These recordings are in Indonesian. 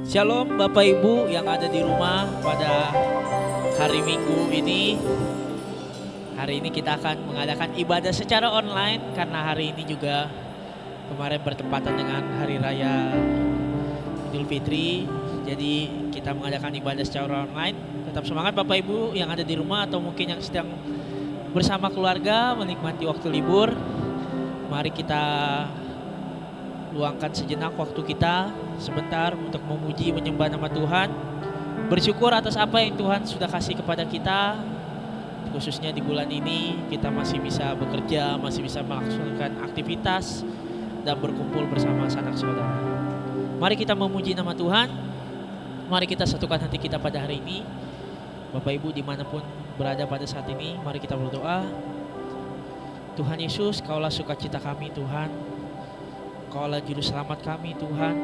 Shalom Bapak Ibu yang ada di rumah pada hari Minggu ini. Hari ini kita akan mengadakan ibadah secara online karena hari ini juga kemarin bertepatan dengan Hari Raya Idul Fitri. Jadi kita mengadakan ibadah secara online. Tetap semangat Bapak Ibu yang ada di rumah atau mungkin yang sedang bersama keluarga menikmati waktu libur. Mari kita luangkan sejenak waktu kita sebentar untuk memuji menyembah nama Tuhan, bersyukur atas apa yang Tuhan sudah kasih kepada kita. Khususnya di bulan ini kita masih bisa bekerja, masih bisa melaksanakan aktivitas dan berkumpul bersama sanak saudara. Mari kita memuji nama Tuhan. Mari kita satukan hati kita pada hari ini. Bapak Ibu dimanapun berada pada saat ini, mari kita berdoa. Tuhan Yesus, Kaulah sukacita kami Tuhan. Kaulah juru selamat kami Tuhan.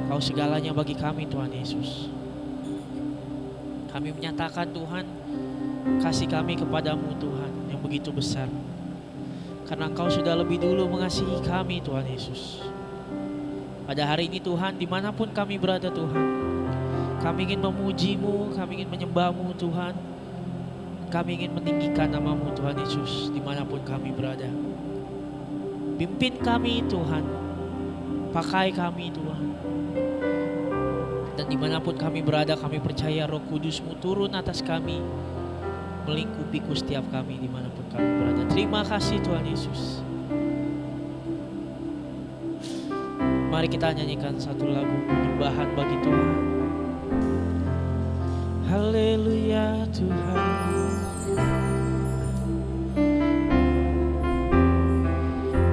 Kau segalanya bagi kami Tuhan Yesus. Kami menyatakan Tuhan kasih kami kepadamu Tuhan yang begitu besar. Karena Engkau sudah lebih dulu mengasihi kami Tuhan Yesus. Pada hari ini Tuhan, dimanapun kami berada Tuhan, kami ingin memuji-Mu, kami ingin menyembah-Mu Tuhan. Kami ingin meninggikan nama-Mu Tuhan Yesus dimanapun kami berada. Pimpin kami Tuhan, pakai kami Tuhan. Dan dimanapun kami berada, kami percaya Roh Kudus-Mu turun atas kami, melingkupi setiap kami dimanapun kami berada. Terima kasih Tuhan Yesus. Mari kita nyanyikan satu lagu penyembahan bagi Tuhan. Haleluya Tuhan.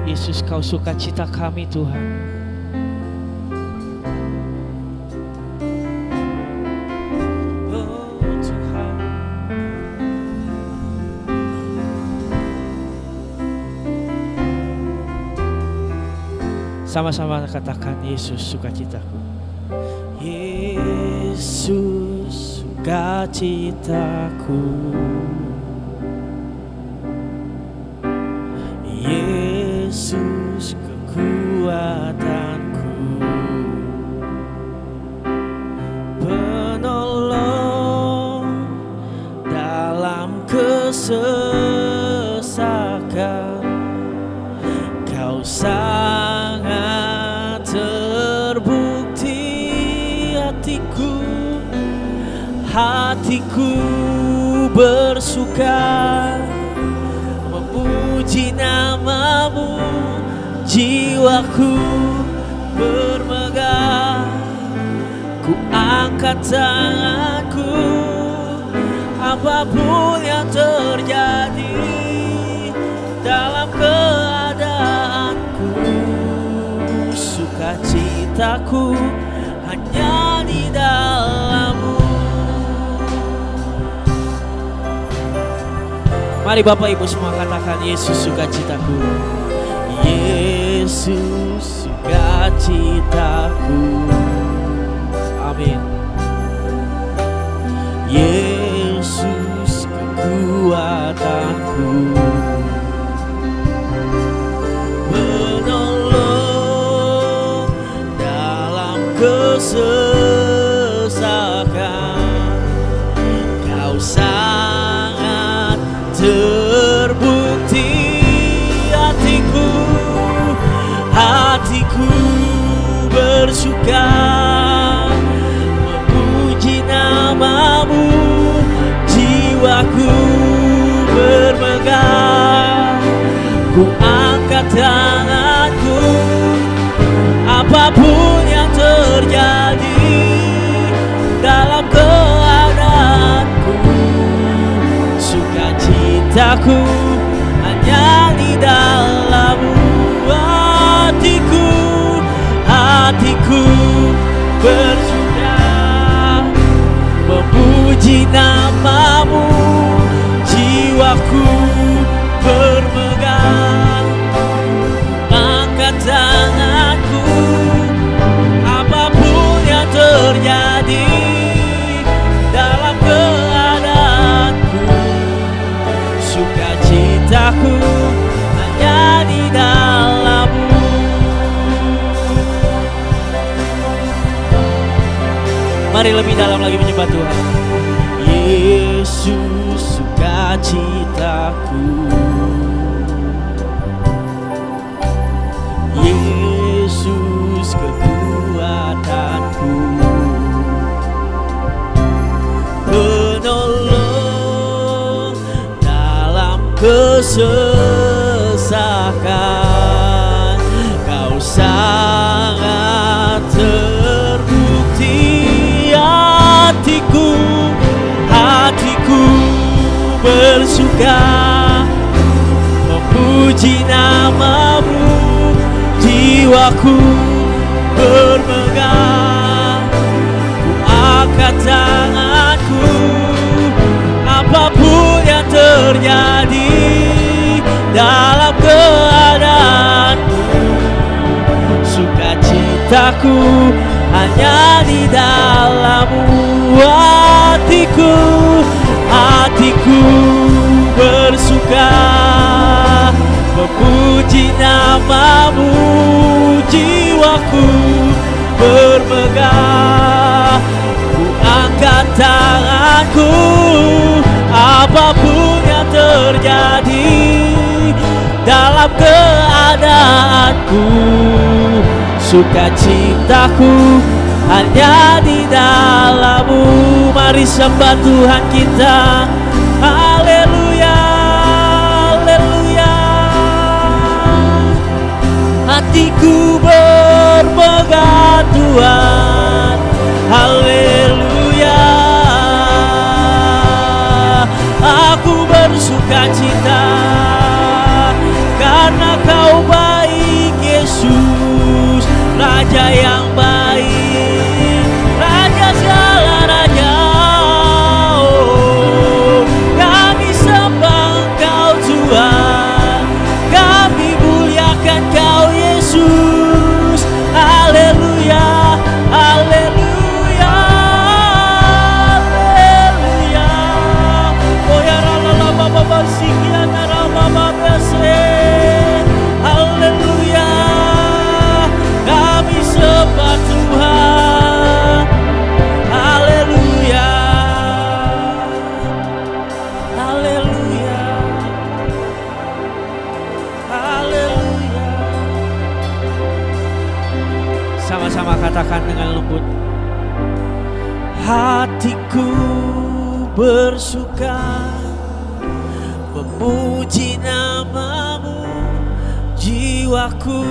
Yesus, Kau sukacita kami Tuhan. Oh Tuhan. Sama-sama katakan, Yesus sukacitaku. Yesus sukacitaku. Yesus kekuatanku, penolong dalam kesesakan. Kau sangat terbukti hatiku bersuka memuji nama-Mu, jiwaku bermegah. Ku angkat tanganku, apapun yang terjadi dalam keadaanku. Sukacitaku hanya di dalam-Mu. Mari Bapak Ibu semua katakan, Yesus sukacitaku. Yesus sukacitaku. Amin. Yesus kekuatanku, penolong dalam kesesakan. Kau sangat terbukti hatiku bersuka memuji nama-Mu, jiwaku bermegah. Ku angkat tanganku, apapun yang terjadi dalam keadaanku. Sukacitaku hanya di dalam-Mu. Hatiku bersuka memuji nama-Mu, jiwaku bermegah. Angkat tanganku, apapun yang terjadi dalam keadaanku. Sukacitaku hanya di dalam-Mu. Mari lebih dalam lagi menyembah Tuhan. Yesus sukacitaku, Yesus kekuatanku, penolong dalam kesesakan. Kau sangat terbukti, hatiku bersuka memuji namamu, jiwaku bermegah. Ku angkat tanganku, apapun yang terjadi dalam keadaanku, sukacitaku hanya di dalam-Mu. Hatiku bersuka memuji namamu, jiwaku bermegah. Ku angkat tanganku, apapun yang terjadi dalam keadaanku, sukacitaku hanya di dalam-Mu. Mari sembah Tuhan kita. Haleluya, haleluya. Hatiku bermegah Tuhan. Haleluya. Aku bersukacita karena Kau baik, Yesus, Raja yang baik, Raja segala raja. Oh, kami sembah Engkau Tuhan, kami muliakan Kau Yesus. Haleluya, haleluya, haleluya. Oh ya rala baba sikian rama babase. Haleluya, kami sembah Tuhan. Haleluya, haleluya, haleluya. Sama-sama katakan dengan lembut. Hatiku bersuka memuji namamu, jiwaku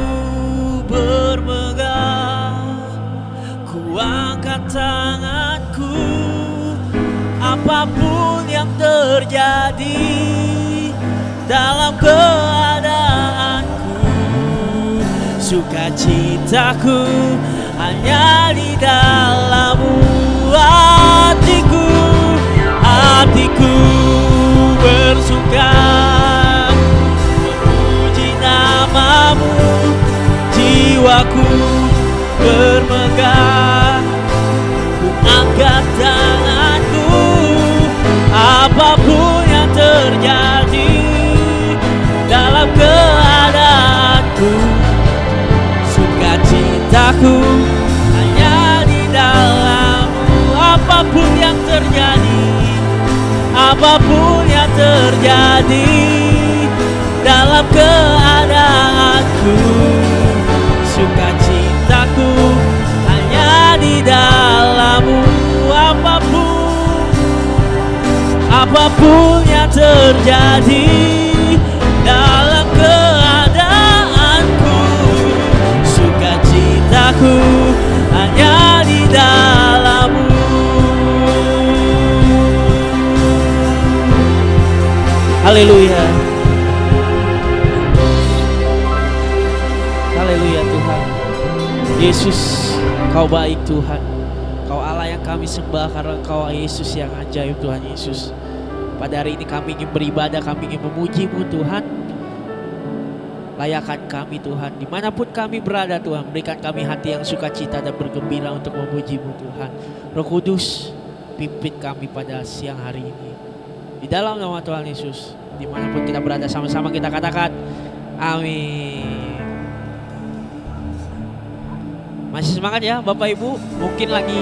bermegah. Ku angkat tanganku, apapun yang terjadi dalam keadaanku, sukacitaku hanya di dalam-Mu. Hatiku bersuka memuji namamu, jiwaku bermegah. Ku angkat tanganku, apapun yang terjadi dalam keadaanku, sukacitaku hanya di dalam-Mu. Apapun yang terjadi, apapun yang terjadi dalam keadaanku, sukacitaku hanya di dalam-Mu. Apapun yang terjadi dalam keadaanku, sukacitaku hanya di dalam-Mu. Haleluya, haleluya Tuhan. Yesus, Kau baik Tuhan. Kau Allah yang kami sembah karena Kau Yesus yang ajaib Tuhan Yesus. Pada hari ini kami ingin beribadah, kami ingin memuji-Mu Tuhan. Layakan kami Tuhan, dimanapun kami berada Tuhan, berikan kami hati yang sukacita dan bergembira untuk memuji-Mu Tuhan. Roh Kudus, pimpin kami pada siang hari ini. Di dalam nama Tuhan Yesus, dimanapun kita berada, sama-sama kita katakan amin. Masih semangat ya Bapak Ibu? Mungkin lagi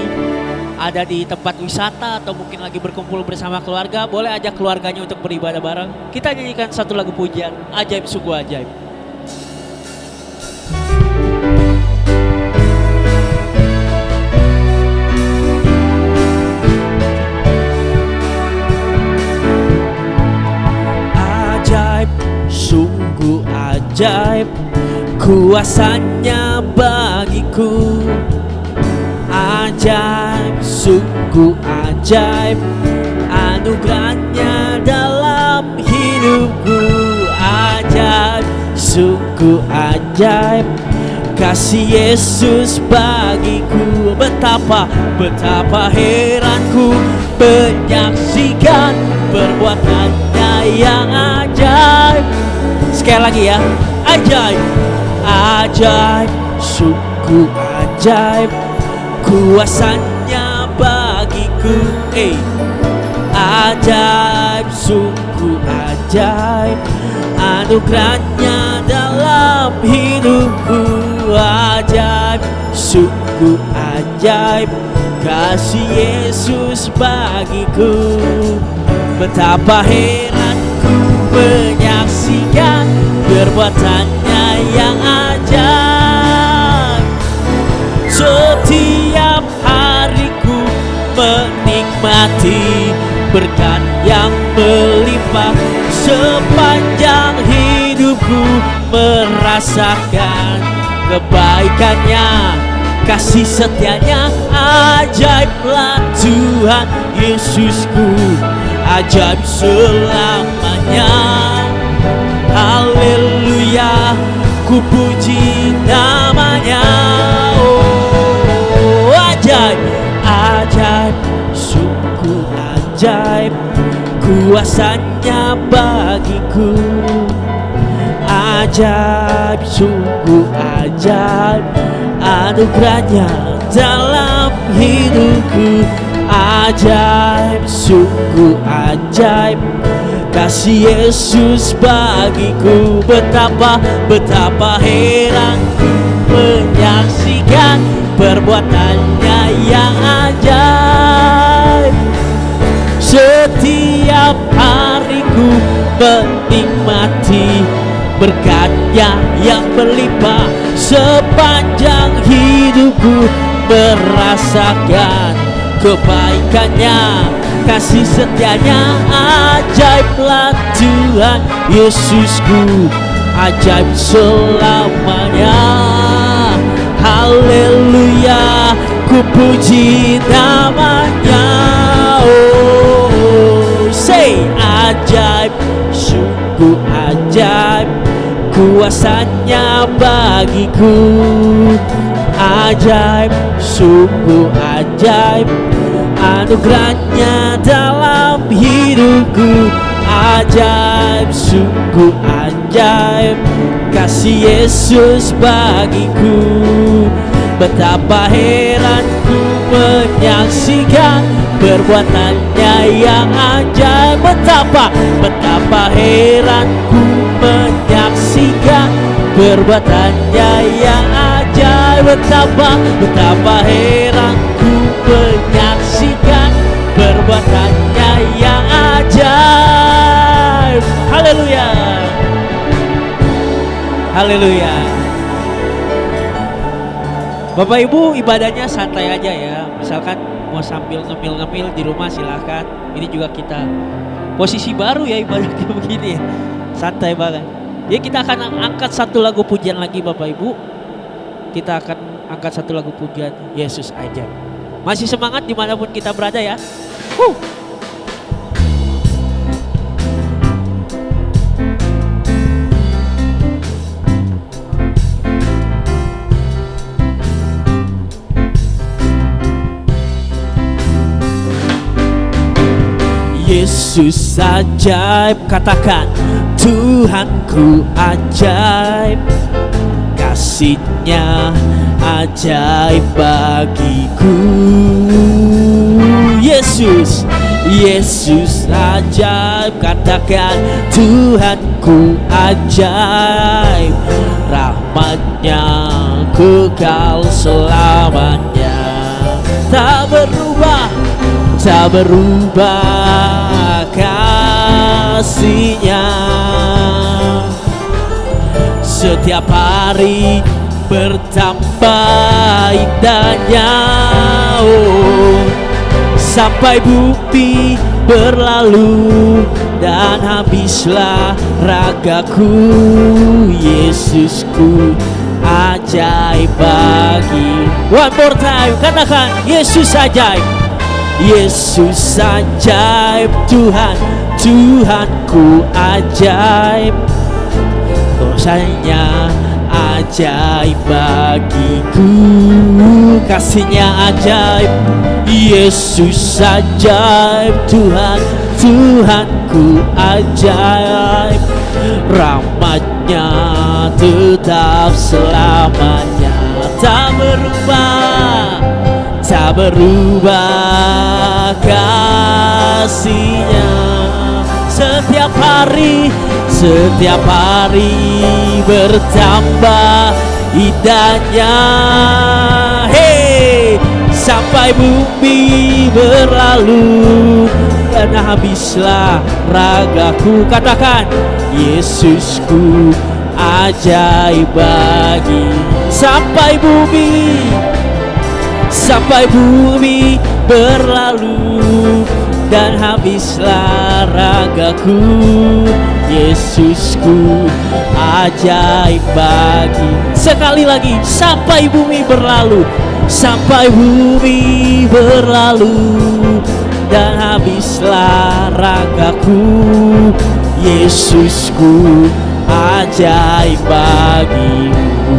ada di tempat wisata atau mungkin lagi berkumpul bersama keluarga, boleh ajak keluarganya untuk beribadah bareng. Kita nyanyikan satu lagu pujian, Ajaib Sungguh Ajaib. Ajaib, sungguh ajaib, kuasanya bagiku. Ajaib, sungguh ajaib, anugerahnya dalam hidupku. Ajaib, sungguh ajaib, kasih Yesus bagiku. Betapa heranku menyaksikan perbuatannya yang ajaib. Sekali lagi ya, ajaib, ajaib, sungguh ajaib, kuasanya bagiku. Ajaib, sungguh ajaib, anugerahnya dalam hidupku. Ajaib, sungguh ajaib, kasih Yesus bagiku. Betapa heranku menyaksikan perbuatannya yang ajaib. Setiap hariku menikmati berkat yang melimpah. Sepanjang hidupku merasakan kebaikannya, kasih setianya. Ajaiblah Tuhan Yesusku, ajaib selamanya. Haleluya, ku puji namanya. Oh, ajaib, ajaib, sungguh ajaib, kuasanya bagiku. Ajaib, sungguh ajaib, anugerahnya dalam hidupku. Ajaib, sungguh ajaib, kasih Yesus bagiku. Betapa heranku menyaksikan perbuatannya yang ajaib. Setiap hariku menikmati berkatnya yang berlimpah. Sepanjang hidupku merasakan kebaikannya, kasih setianya. Ajaiblah Tuhan Yesusku, ajaib selamanya. Haleluya, ku puji namanya. Oh, say ajaib, sungguh ajaib, kuasanya bagiku. Ajaib, sungguh ajaib, anugerahnya dalam hidupku. Ajaib, sungguh ajaib, kasih Yesus bagiku. Betapa heranku menyaksikan perbuatannya yang ajaib. Betapa heranku menyaksikan perbuatannya yang ajaib. Betapa heranku menyaksikan perbuatannya yang ajaib. Haleluya, haleluya. Bapak Ibu, ibadahnya santai aja ya. Misalkan mau sambil ngemil-ngemil di rumah silahkan. Ini juga kita posisi baru ya ibadahnya begini ya. Santai banget. Jadi kita akan angkat satu lagu pujian lagi Bapak Ibu. Kita akan angkat satu lagu pujian, Yesus Ajaib. Masih semangat dimanapun kita berada ya. Yesus ajaib, katakan Tuhanku ajaib, kasih-Nya ajaib bagiku. Yesus ajaib, katakan Tuhanku ajaib, rahmat-Nya kekal selamanya, tak berubah tak berubah kasih-Nya. Setiap hari bertambah indahnya, oh, sampai bumi berlalu dan habislah ragaku. Yesusku ajaib bagi. One more time, katakan Yesus ajaib. Yesus ajaib, Tuhan, Tuhanku ajaib. Kuasanya ajaib bagiku, kasih-Nya ajaib. Yesus ajaib, Tuhan, Tuhanku ajaib. Rahmat-Nya tetap selamanya, tak berubah, tak berubah kasih-Nya. Setiap hari bertambah indahnya, hey, sampai bumi berlalu dan habislah ragaku. Katakan Yesusku ajaib bagi. Sampai bumi berlalu dan habislah ragaku. Yesusku ajaib bagi. Sekali lagi, sampai bumi berlalu, sampai bumi berlalu dan habislah ragaku. Yesusku ajaib bagiku.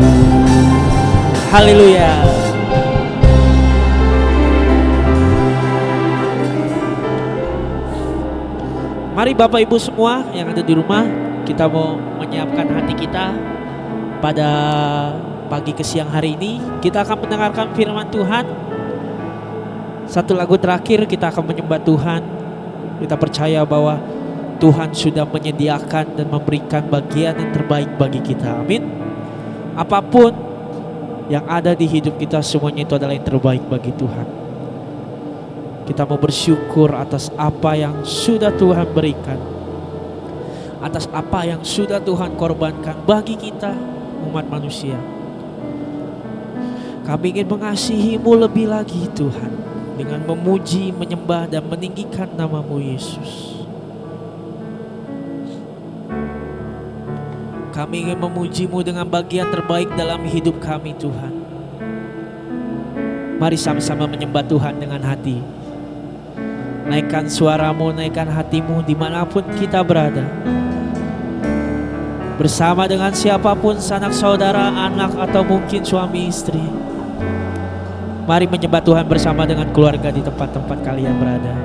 Haleluya. Mari Bapak Ibu semua yang ada di rumah, kita mau menyiapkan hati kita pada pagi ke siang hari ini. Kita akan mendengarkan firman Tuhan. Satu lagu terakhir kita akan menyembah Tuhan. Kita percaya bahwa Tuhan sudah menyediakan dan memberikan bagian yang terbaik bagi kita. Amin. Apapun yang ada di hidup kita, semuanya itu adalah yang terbaik bagi Tuhan. Kita mau bersyukur atas apa yang sudah Tuhan berikan, atas apa yang sudah Tuhan korbankan bagi kita umat manusia. Kami ingin mengasihi-Mu lebih lagi Tuhan, dengan memuji, menyembah dan meninggikan nama-Mu Yesus. Kami ingin memuji-Mu dengan bagian terbaik dalam hidup kami Tuhan. Mari sama-sama menyembah Tuhan dengan hati. Naikkan suaramu, naikkan hatimu dimanapun kita berada. Bersama dengan siapapun, sanak saudara, anak atau mungkin suami istri. Mari menyembah Tuhan bersama dengan keluarga di tempat-tempat kalian berada.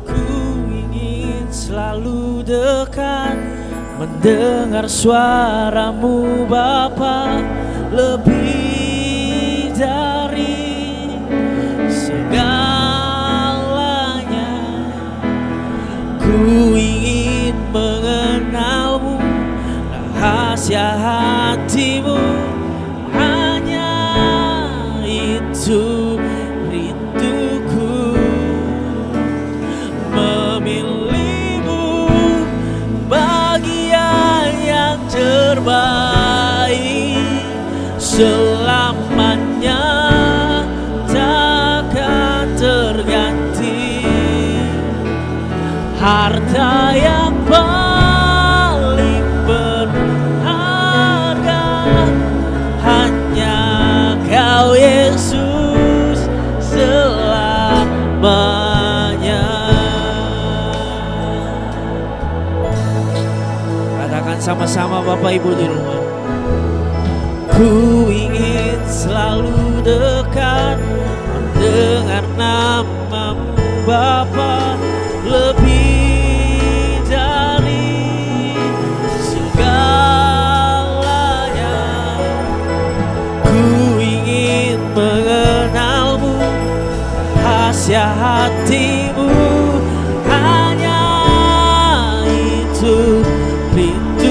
Ku ingin selalu dekat, mendengar suara-Mu Bapa, lebih dari segalanya. Ku ingin mengenal-Mu, rahasia hati-Mu, hanya itu rinduku. Memilih-Mu bagian yang terbaik, selamanya takkan terganti. Harta yang paling berharga hanya Kau Yesus selamanya. Katakan sama-sama Bapak Ibu di rumah. Ku ingin selalu dekat, mendengar nama-Mu Bapa, lebih dari segalanya. Ku ingin mengenal-Mu, rahasia hati-Mu, hanya itu rindu.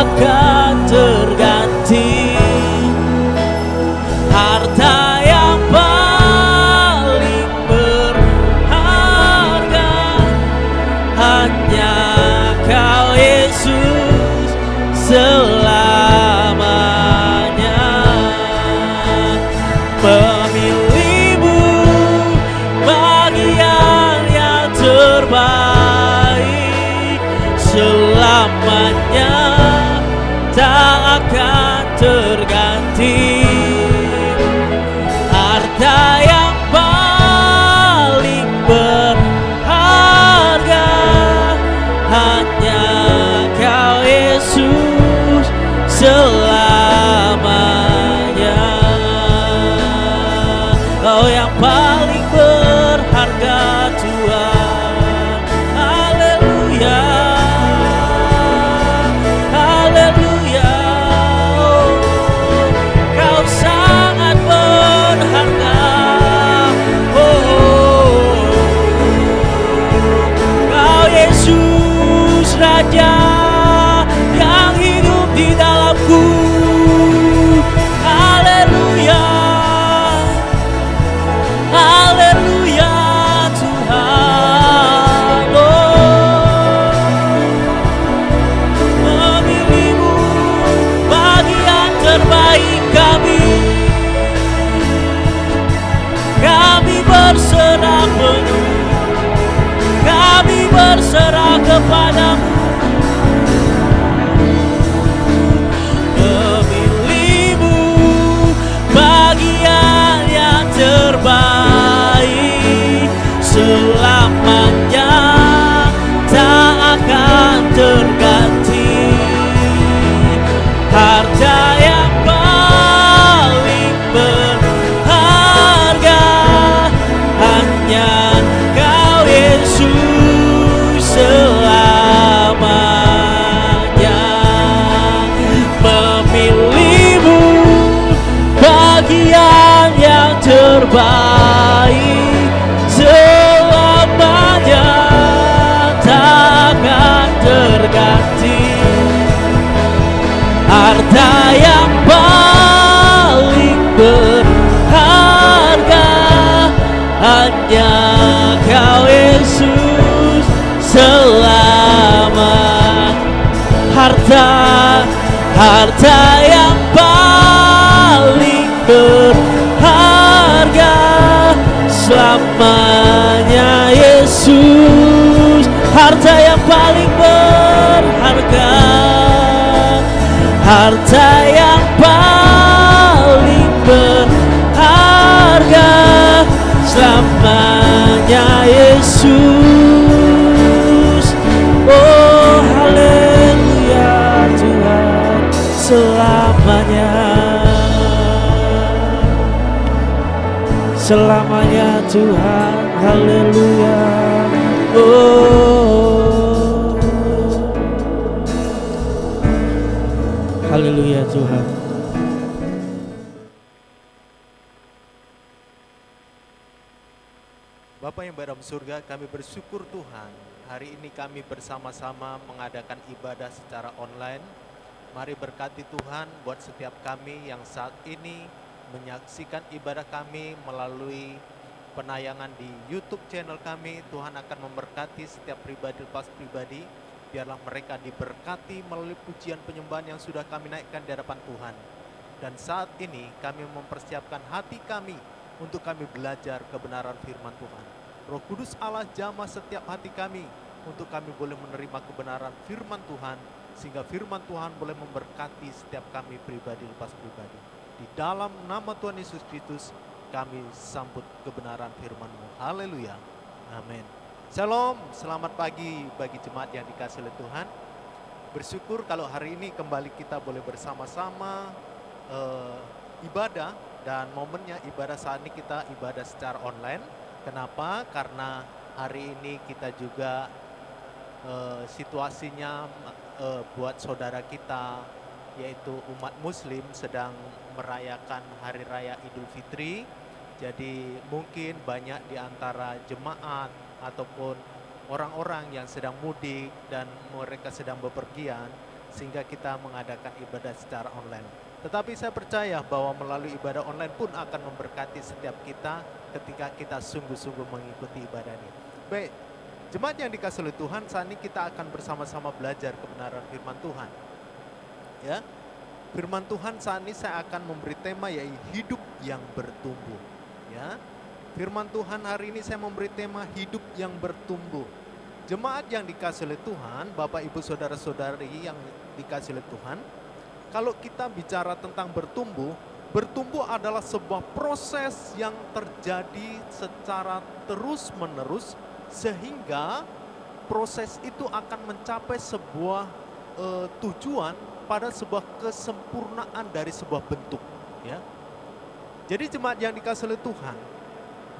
akan terganti. Harta yang paling berharga hanya Kau Yesus selamanya. Memilih-Mu bagian yang terbaik, selamanya tak akan terganti. Harta yang paling berharga hanya Kau Yesus selamanya. Kau yang paling berharga Tuhan. Haleluya, haleluya. Kau sangat berharga. Kau Yesus Raja yang hidup di dalamku. Haleluya, haleluya Tuhan. Memilih-Mu bagian terbaik kami. Kami berserah penuh, kami berserah kepadamu. Memilih-Mu bagian yang terbaik, selamanya tak akan terganti. Harta yang paling berharga hanya Kau Yesus selamanya. Memilih-Mu bagian yang terbaik, selamanya tak akan terganti. Harta yang paling berharga hanya Kau Yesus selamanya. Harta yang paling berharga selamanya Yesus. Harta yang paling berharga, harta yang paling berharga selamanya Yesus. Oh haleluya Tuhan, selamanya, selamanya Tuhan. Haleluya. Oh haleluya Tuhan. Bapa yang berada di surga, kami bersyukur Tuhan, hari ini kami bersama-sama mengadakan ibadah secara online. Mari berkati Tuhan buat setiap kami yang saat ini menyaksikan ibadah kami melalui penayangan di YouTube channel kami. Tuhan akan memberkati setiap pribadi lepas pribadi. Biarlah mereka diberkati melalui pujian penyembahan yang sudah kami naikkan di hadapan Tuhan. Dan saat ini kami mempersiapkan hati kami untuk kami belajar kebenaran firman Tuhan. Roh Kudus Allah jamah setiap hati kami untuk kami boleh menerima kebenaran firman Tuhan, sehingga firman Tuhan boleh memberkati setiap kami pribadi lepas pribadi. Di dalam nama Tuhan Yesus Kristus kami sambut kebenaran firman-Mu. Haleluya. Amin. Shalom, selamat pagi bagi jemaat yang dikasihi oleh Tuhan. Bersyukur kalau hari ini kembali kita boleh bersama-sama ibadah, dan momennya ibadah saat ini kita ibadah secara online. Kenapa? Karena hari ini kita juga situasinya buat saudara kita, yaitu umat muslim sedang merayakan hari raya Idul Fitri. Jadi mungkin banyak di antara jemaat ataupun orang-orang yang sedang mudik dan mereka sedang bepergian, sehingga kita mengadakan ibadah secara online. Tetapi saya percaya bahwa melalui ibadah online pun akan memberkati setiap kita ketika kita sungguh-sungguh mengikuti ibadah ini. Baik, jemaat yang dikasihi oleh Tuhan, saat ini kita akan bersama-sama belajar kebenaran firman Tuhan. Ya, firman Tuhan saat ini saya akan memberi tema yaitu hidup yang bertumbuh. Ya, firman Tuhan hari ini saya memberi tema hidup yang bertumbuh. Jemaat yang dikasihi oleh Tuhan, Bapak Ibu Saudara-saudari yang dikasihi oleh Tuhan, kalau kita bicara tentang bertumbuh, bertumbuh adalah sebuah proses yang terjadi secara terus-menerus sehingga proses itu akan mencapai sebuah tujuan pada sebuah kesempurnaan dari sebuah bentuk, ya. Jadi jemaat yang dikasihi oleh Tuhan,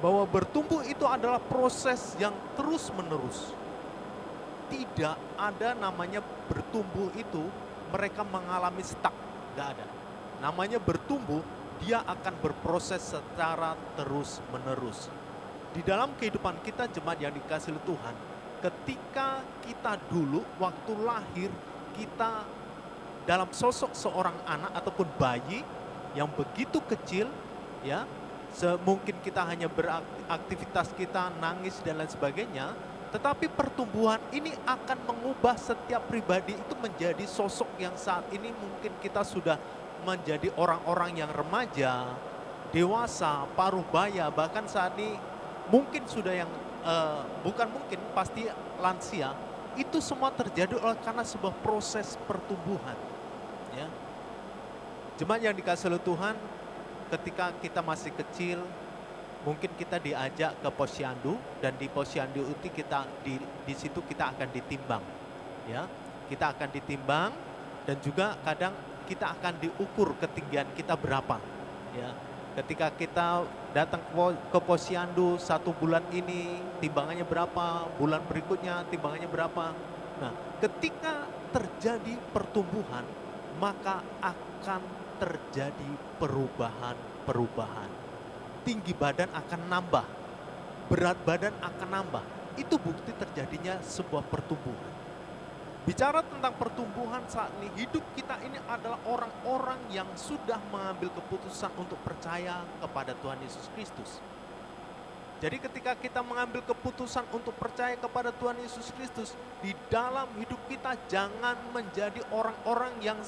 bahwa bertumbuh itu adalah proses yang terus-menerus. Tidak ada namanya bertumbuh itu mereka mengalami stuck, gak ada. Namanya bertumbuh, dia akan berproses secara terus-menerus. Di dalam kehidupan kita jemaat yang dikasihi Tuhan, ketika kita dulu waktu lahir, kita dalam sosok seorang anak ataupun bayi yang begitu kecil, ya, mungkin kita hanya beraktivitas kita, nangis dan lain sebagainya. Tetapi pertumbuhan ini akan mengubah setiap pribadi itu menjadi sosok yang saat ini mungkin kita sudah menjadi orang-orang yang remaja, dewasa, paruh baya, bahkan saat ini mungkin sudah yang bukan mungkin, pasti lansia. Itu semua terjadi karena sebuah proses pertumbuhan. Ya. Jemaat yang dikasihi oleh Tuhan, ketika kita masih kecil, mungkin kita diajak ke posyandu dan di posyandu itu kita di situ kita akan ditimbang, ya. Kita akan ditimbang dan juga kadang kita akan diukur ketinggian kita berapa, ya. Ketika kita datang ke posyandu 1 bulan ini timbangannya berapa, bulan berikutnya timbangannya berapa. Nah, ketika terjadi pertumbuhan, maka akan terjadi perubahan. Tinggi badan akan nambah, berat badan akan nambah. Itu bukti terjadinya sebuah pertumbuhan. Bicara tentang pertumbuhan saat ini, hidup kita ini adalah orang-orang yang sudah mengambil keputusan untuk percaya kepada Tuhan Yesus Kristus. Jadi ketika kita mengambil keputusan untuk percaya kepada Tuhan Yesus Kristus, di dalam hidup kita jangan menjadi orang-orang yang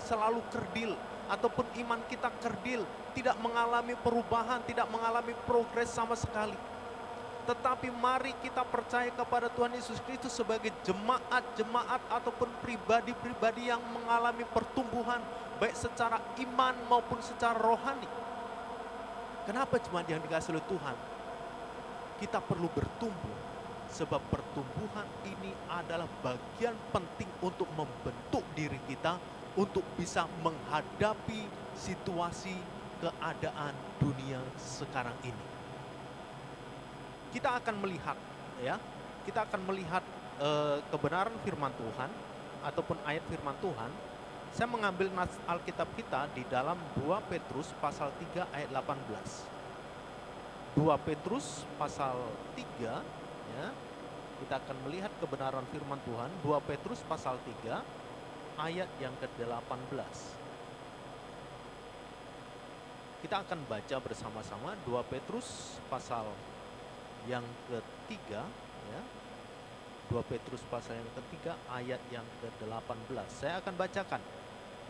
selalu kerdil, ataupun iman kita kerdil, tidak mengalami perubahan, tidak mengalami progres sama sekali. Tetapi mari kita percaya kepada Tuhan Yesus Kristus sebagai jemaat-jemaat ataupun pribadi-pribadi yang mengalami pertumbuhan, baik secara iman maupun secara rohani. Kenapa jemaat yang dikasihi oleh Tuhan? Kita perlu bertumbuh, sebab pertumbuhan ini adalah bagian penting untuk membentuk diri kita untuk bisa menghadapi situasi keadaan dunia sekarang ini. Kita akan melihat, ya, kita akan melihat kebenaran firman Tuhan ataupun ayat firman Tuhan. Saya mengambil nas Alkitab kita di dalam 2 Petrus pasal 3 ayat 18. 2 Petrus pasal 3, ya. Kita akan melihat kebenaran firman Tuhan. 2 Petrus pasal 3 ayat yang ke-18. Kita akan baca bersama-sama 2 Petrus pasal yang ketiga, ya. 2 Petrus pasal yang ketiga ayat yang ke-18. Saya akan bacakan.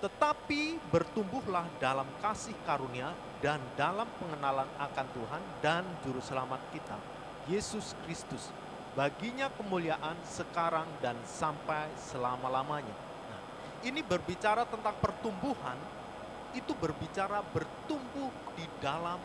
Tetapi bertumbuhlah dalam kasih karunia dan dalam pengenalan akan Tuhan dan Juru Selamat kita, Yesus Kristus. Baginya kemuliaan sekarang dan sampai selama-lamanya. Nah, ini berbicara tentang pertumbuhan, itu berbicara bertumbuh di dalam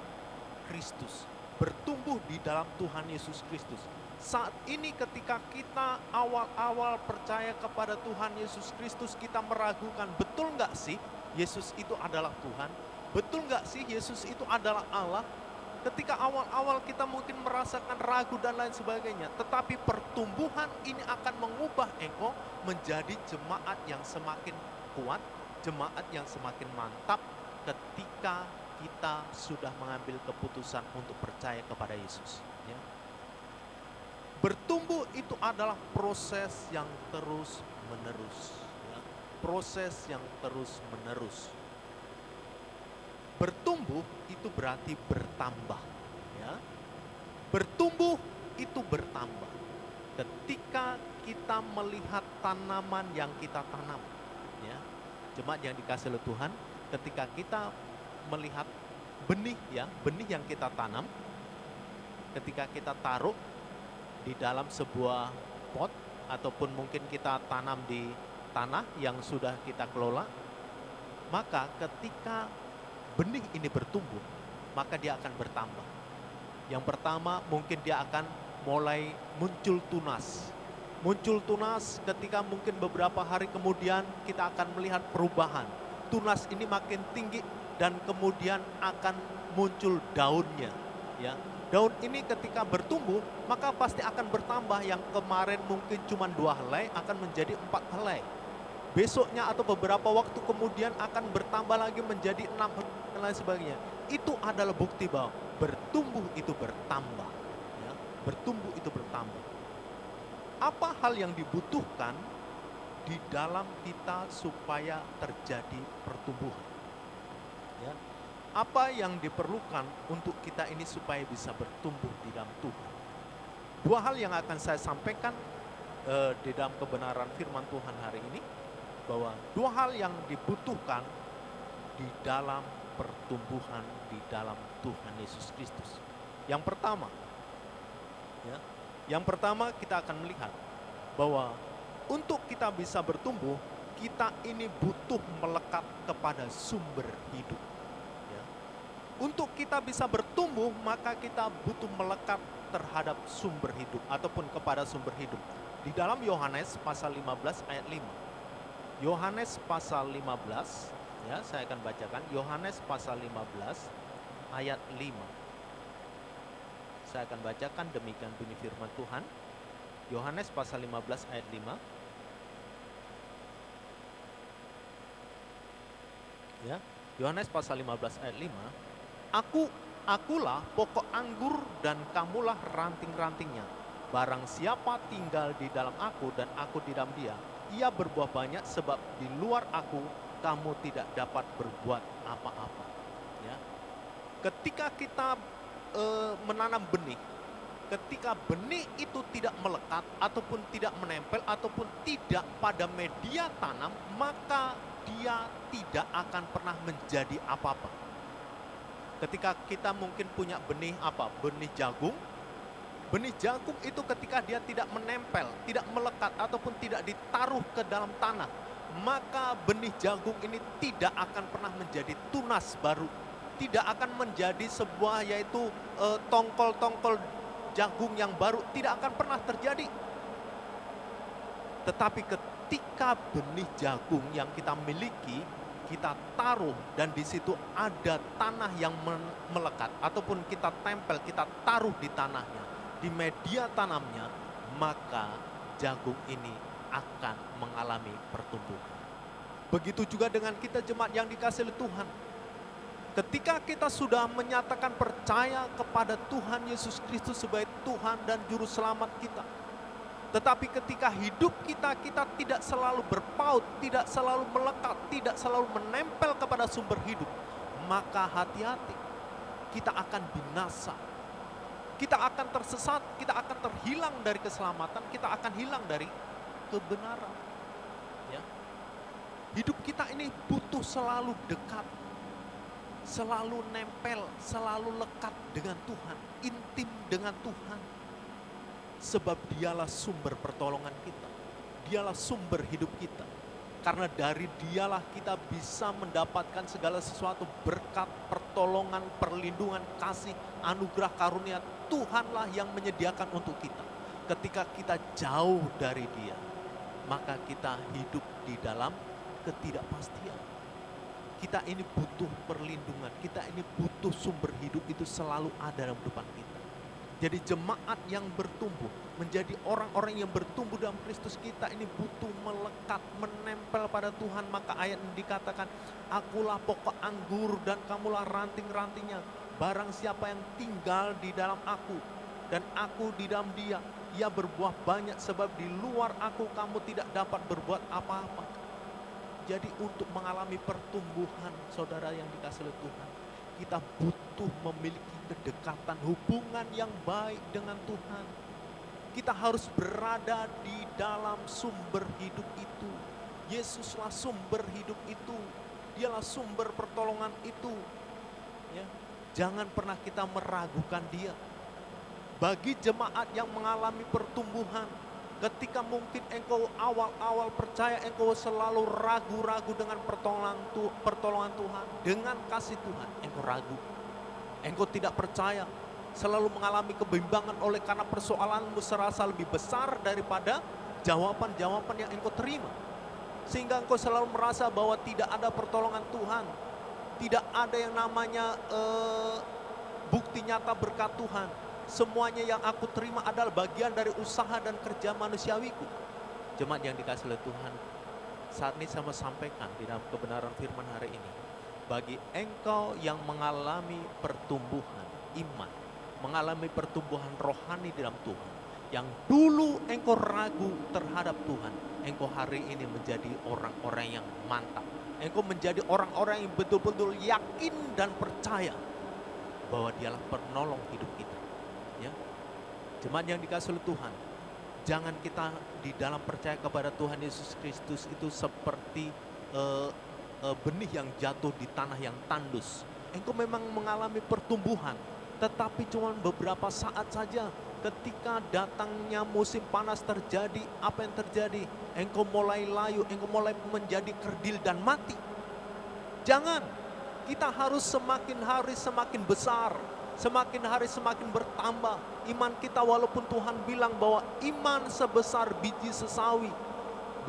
Kristus, bertumbuh di dalam Tuhan Yesus Kristus. Saat ini ketika kita awal-awal percaya kepada Tuhan Yesus Kristus, kita meragukan, betul nggak sih Yesus itu adalah Tuhan? Betul nggak sih Yesus itu adalah Allah? Ketika awal-awal kita mungkin merasakan ragu dan lain sebagainya, tetapi pertumbuhan ini akan mengubah engkau menjadi jemaat yang semakin kuat, jemaat yang semakin mantap ketika kita sudah mengambil keputusan untuk percaya kepada Yesus. Ya. Bertumbuh itu adalah proses yang terus menerus. Ya. proses yang terus-menerus. Bertumbuh itu berarti bertambah, ya. Bertumbuh itu bertambah. Ketika kita melihat tanaman yang kita tanam, ya. Jemaat yang dikasihi oleh Tuhan, ketika kita melihat benih, ya, benih yang kita tanam, ketika kita taruh di dalam sebuah pot ataupun mungkin kita tanam di tanah yang sudah kita kelola, maka ketika benih ini bertumbuh, maka dia akan bertambah. Yang pertama mungkin dia akan mulai muncul tunas. Muncul tunas ketika mungkin beberapa hari kemudian kita akan melihat perubahan. Tunas ini makin tinggi dan kemudian akan muncul daunnya, ya. Daun ini ketika bertumbuh maka pasti akan bertambah, yang kemarin mungkin cuma 2 helai akan menjadi 4 helai. Besoknya atau beberapa waktu kemudian akan bertambah lagi menjadi 6 dan lain sebagainya. Itu adalah bukti bahwa bertumbuh itu bertambah, ya. Bertumbuh itu bertambah. Apa hal yang dibutuhkan di dalam kita supaya terjadi pertumbuhan, ya? Apa yang diperlukan untuk kita ini supaya bisa bertumbuh di dalam Tuhan? 2 hal yang akan saya sampaikan di dalam kebenaran firman Tuhan hari ini, bahwa 2 hal yang dibutuhkan di dalam pertumbuhan di dalam Tuhan Yesus Kristus. Yang pertama, ya, yang pertama kita akan melihat bahwa untuk kita bisa bertumbuh, kita ini butuh melekat kepada sumber hidup. Ya. Untuk kita bisa bertumbuh, maka kita butuh melekat terhadap sumber hidup ataupun kepada sumber hidup. Di dalam Yohanes pasal 15 ayat 5. Yohanes pasal 15, ya, saya akan bacakan. Yohanes pasal 15 ayat 5. Saya akan bacakan, demikian bunyi firman Tuhan. Yohanes pasal 15 ayat 5. Ya, Yohanes pasal 15 ayat 5. Akulah pokok anggur dan kamulah ranting-rantingnya. Barang siapa tinggal di dalam aku dan aku di dalam dia, ia berbuah banyak, sebab di luar aku kamu tidak dapat berbuat apa-apa. Ya. Ketika kita menanam benih, ketika benih itu tidak melekat ataupun tidak menempel ataupun tidak pada media tanam, maka dia tidak akan pernah menjadi apa-apa. Ketika kita mungkin punya benih apa? Benih jagung. Benih jagung itu ketika dia tidak menempel, tidak melekat ataupun tidak ditaruh ke dalam tanah, maka benih jagung ini tidak akan pernah menjadi tunas baru. Tidak akan menjadi sebuah yaitu tongkol-tongkol jagung yang baru, tidak akan pernah terjadi. Tetapi ketika benih jagung yang kita miliki, kita taruh dan di situ ada tanah yang melekat ataupun kita tempel, kita taruh di tanahnya, di media tanamnya, maka jagung ini akan mengalami pertumbuhan. Begitu juga dengan kita jemaat yang dikasihi Tuhan. Ketika kita sudah menyatakan percaya kepada Tuhan Yesus Kristus sebagai Tuhan dan Juru Selamat kita, tetapi ketika hidup kita tidak selalu berpaut, tidak selalu melekat, tidak selalu menempel kepada sumber hidup, maka hati-hati, kita akan binasa. Kita akan tersesat, kita akan terhilang dari keselamatan, kita akan hilang dari kebenaran. Ya. Hidup kita ini butuh selalu dekat, selalu nempel, selalu lekat dengan Tuhan, intim dengan Tuhan. Sebab dialah sumber pertolongan kita, dialah sumber hidup kita. Karena dari dialah kita bisa mendapatkan segala sesuatu, berkat, pertolongan, perlindungan, kasih, anugerah, karunia. Tuhanlah yang menyediakan untuk kita. Ketika kita jauh dari Dia, maka kita hidup di dalam ketidakpastian. Kita ini butuh perlindungan, kita ini butuh sumber hidup itu selalu ada dalam kehidupan kita. Jadi jemaat yang bertumbuh, menjadi orang-orang yang bertumbuh dalam Kristus, kita ini butuh melekat, menempel pada Tuhan. Maka ayat ini dikatakan, akulah pokok anggur dan kamulah ranting-rantingnya. Barang siapa yang tinggal di dalam aku dan aku di dalam dia, ia berbuah banyak, sebab di luar aku kamu tidak dapat berbuat apa-apa. Jadi untuk mengalami pertumbuhan, saudara yang dikasihi oleh Tuhan, kita butuh memiliki kedekatan hubungan yang baik dengan Tuhan. Kita harus berada di dalam sumber hidup itu. Yesuslah sumber hidup itu. Dialah sumber pertolongan itu. Ya, jangan pernah kita meragukan Dia. Bagi jemaat yang mengalami pertumbuhan, ketika mungkin engkau awal-awal percaya, engkau selalu ragu-ragu dengan pertolongan Tuhan, dengan kasih Tuhan, engkau ragu. Engkau tidak percaya, selalu mengalami kebimbangan oleh karena persoalanmu serasa lebih besar daripada jawaban-jawaban yang engkau terima. Sehingga engkau selalu merasa bahwa tidak ada pertolongan Tuhan. Tidak ada yang namanya bukti nyata berkat Tuhan. Semuanya yang aku terima adalah bagian dari usaha dan kerja manusiawiku. Jemaat yang dikasihi oleh Tuhan, saat ini saya mau sampaikan di dalam kebenaran firman hari ini. Bagi engkau yang mengalami pertumbuhan iman, mengalami pertumbuhan rohani di dalam Tuhan, yang dulu engkau ragu terhadap Tuhan, engkau hari ini menjadi orang-orang yang mantap. Engkau menjadi orang-orang yang betul-betul yakin dan percaya bahwa Dialah penolong hidup kita. Ya, jemaat yang dikasihi oleh Tuhan, jangan kita di dalam percaya kepada Tuhan Yesus Kristus itu seperti benih yang jatuh di tanah yang tandus. Engkau memang mengalami pertumbuhan, tetapi cuma beberapa saat saja. Ketika datangnya musim panas terjadi, apa yang terjadi? Engkau mulai layu, engkau mulai menjadi kerdil dan mati. Jangan, kita harus semakin hari semakin besar, semakin hari semakin bertambah. Iman kita walaupun Tuhan bilang bahwa iman sebesar biji sesawi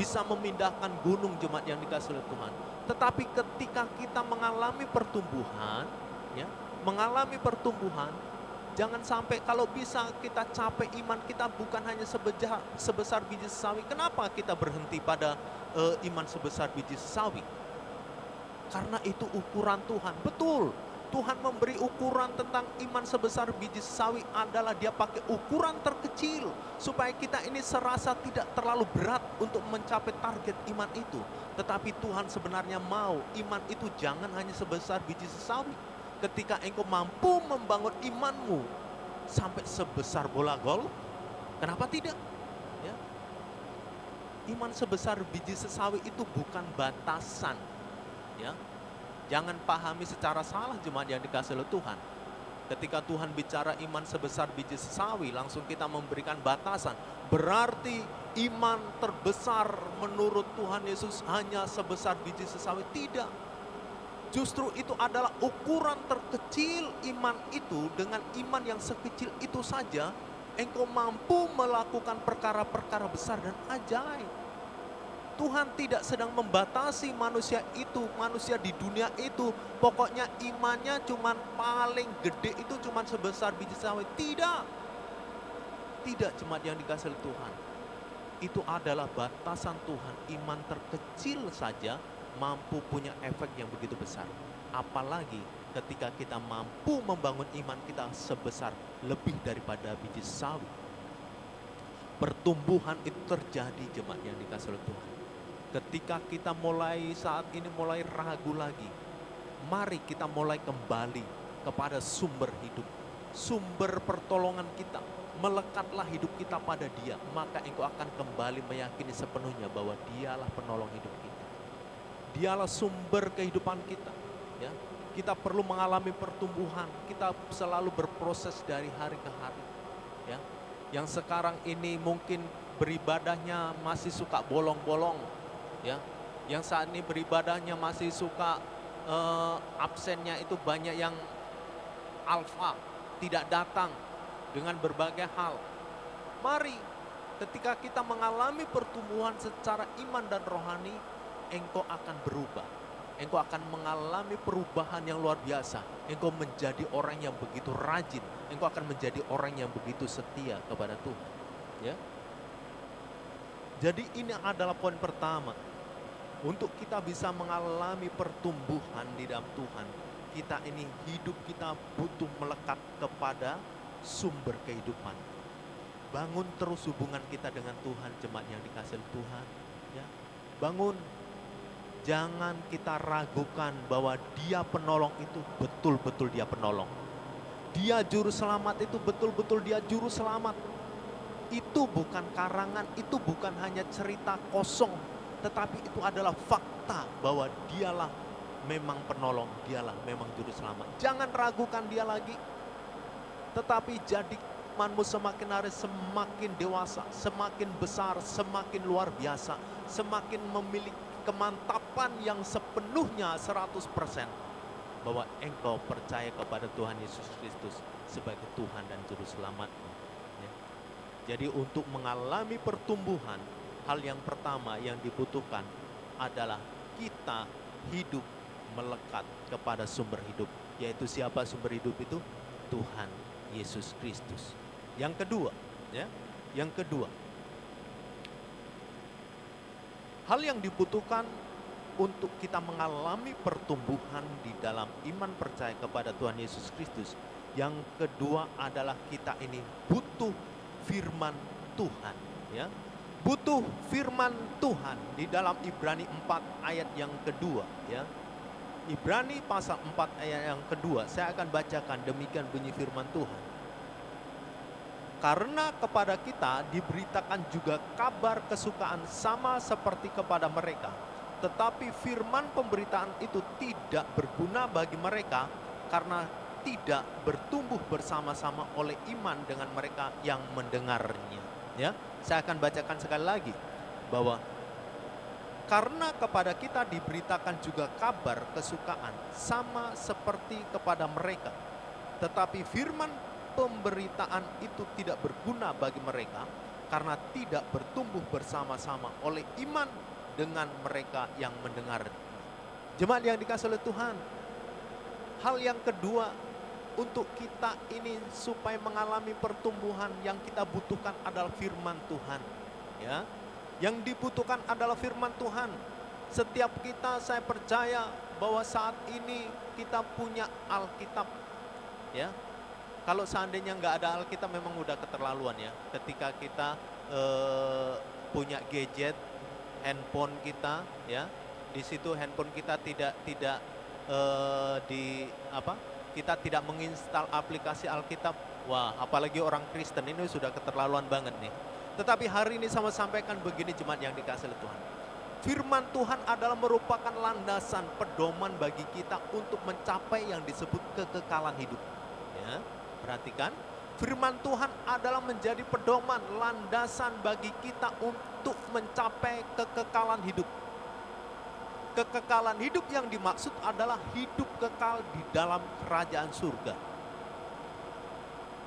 bisa memindahkan gunung, jemaat yang dikasihi oleh Tuhan. Tetapi ketika kita mengalami pertumbuhan, ya, mengalami pertumbuhan, jangan sampai kalau bisa kita capai iman kita bukan hanya sebesar biji sesawi. Kenapa kita berhenti pada iman sebesar biji sesawi? Karena itu ukuran Tuhan. Betul, Tuhan memberi ukuran tentang iman sebesar biji sesawi adalah Dia pakai ukuran terkecil supaya kita ini serasa tidak terlalu berat untuk mencapai target iman itu. Tetapi Tuhan sebenarnya mau iman itu jangan hanya sebesar biji sesawi. Ketika engkau mampu membangun imanmu sampai sebesar bola golf, kenapa tidak? Ya. Iman sebesar biji sesawi itu bukan batasan. Ya. Jangan pahami secara salah, jemaat yang dikasihi oleh Tuhan. Ketika Tuhan bicara iman sebesar biji sesawi, langsung kita memberikan batasan. Berarti iman terbesar menurut Tuhan Yesus hanya sebesar biji sesawi. Tidak. Justru itu adalah ukuran terkecil iman itu. Dengan iman yang sekecil itu saja, engkau mampu melakukan perkara-perkara besar dan ajaib. Tuhan tidak sedang membatasi manusia itu, manusia di dunia itu. Pokoknya imannya cuman paling gede itu cuman sebesar biji sawi. Tidak. Tidak, jemaat yang dikasihi oleh Tuhan. Itu adalah batasan Tuhan. Iman terkecil saja mampu punya efek yang begitu besar. Apalagi ketika kita mampu membangun iman kita sebesar lebih daripada biji sawi. Pertumbuhan itu terjadi, jemaat yang dikasihi oleh Tuhan. Ketika kita mulai saat ini mulai ragu lagi, mari kita mulai kembali kepada sumber hidup, sumber pertolongan kita. Melekatlah hidup kita pada Dia, maka engkau akan kembali meyakini sepenuhnya bahwa Dialah penolong hidup kita. Dialah sumber kehidupan kita. Ya, kita perlu mengalami pertumbuhan. Kita selalu berproses dari hari ke hari. Ya, yang sekarang ini mungkin beribadahnya masih suka bolong-bolong. Ya, yang saat ini beribadahnya masih suka absennya itu banyak yang alfa, tidak datang dengan berbagai hal. Mari, ketika kita mengalami pertumbuhan secara iman dan rohani, engkau akan berubah. Engkau akan mengalami perubahan yang luar biasa. Engkau menjadi orang yang begitu rajin. Engkau akan menjadi orang yang begitu setia kepada Tuhan. Ya. Jadi ini adalah poin pertama. Untuk kita bisa mengalami pertumbuhan di dalam Tuhan, kita ini hidup kita butuh melekat kepada sumber kehidupan. Bangun terus hubungan kita dengan Tuhan, jemaat yang dikasihi Tuhan. Ya. Bangun. jangan kita ragukan bahwa Dia penolong itu betul-betul Dia penolong. Dia juru selamat itu betul-betul Dia juru selamat. Itu bukan karangan, itu bukan hanya cerita kosong, tetapi itu adalah fakta bahwa Dialah memang penolong, Dialah memang juru selamat. Jangan ragukan Dia lagi, tetapi jadi imanmu semakin hari semakin dewasa, semakin besar, semakin luar biasa, semakin memiliki kemantapan yang sepenuhnya 100% bahwa engkau percaya kepada Tuhan Yesus Kristus sebagai Tuhan dan Juru Selamatmu. Ya. Jadi untuk mengalami pertumbuhan, hal yang pertama yang dibutuhkan adalah kita hidup melekat kepada sumber hidup. Yaitu siapa sumber hidup itu? Tuhan Yesus Kristus. Yang kedua, hal yang dibutuhkan untuk kita mengalami pertumbuhan di dalam iman percaya kepada Tuhan Yesus Kristus. Yang kedua adalah kita ini butuh firman Tuhan, ya. Butuh firman Tuhan di dalam Ibrani 4 ayat yang kedua, ya. Ibrani pasal 4 ayat yang kedua, saya akan bacakan, demikian bunyi firman Tuhan. Karena kepada kita diberitakan juga kabar kesukaan sama seperti kepada mereka. Tetapi firman pemberitaan itu tidak berguna bagi mereka karena tidak bertumbuh bersama-sama oleh iman dengan mereka yang mendengarnya. Ya, saya akan bacakan sekali lagi bahwa karena kepada kita diberitakan juga kabar kesukaan sama seperti kepada mereka. Tetapi firman pemberitaan itu tidak berguna bagi mereka karena tidak bertumbuh bersama-sama oleh iman dengan mereka yang mendengar. Jemaat yang dikasihi oleh Tuhan, hal yang kedua untuk kita ini supaya mengalami pertumbuhan yang kita butuhkan adalah firman Tuhan, ya. Yang dibutuhkan adalah firman Tuhan. Setiap kita, saya percaya bahwa saat ini kita punya Alkitab, ya. Kalau seandainya nggak ada Alkitab memang udah keterlaluan, ya. Ketika kita punya gadget, handphone kita, ya, di situ handphone kita tidak kita tidak menginstal aplikasi Alkitab. Wah, apalagi orang Kristen ini sudah keterlaluan banget nih. Tetapi hari ini sama sampaikan begini, jemaat yang dikasihi Tuhan. Firman Tuhan adalah merupakan landasan pedoman bagi kita untuk mencapai yang disebut kekekalan hidup. Ya, perhatikan, firman Tuhan adalah menjadi pedoman, landasan bagi kita untuk mencapai kekekalan hidup. Kekekalan hidup yang dimaksud adalah hidup kekal di dalam kerajaan surga.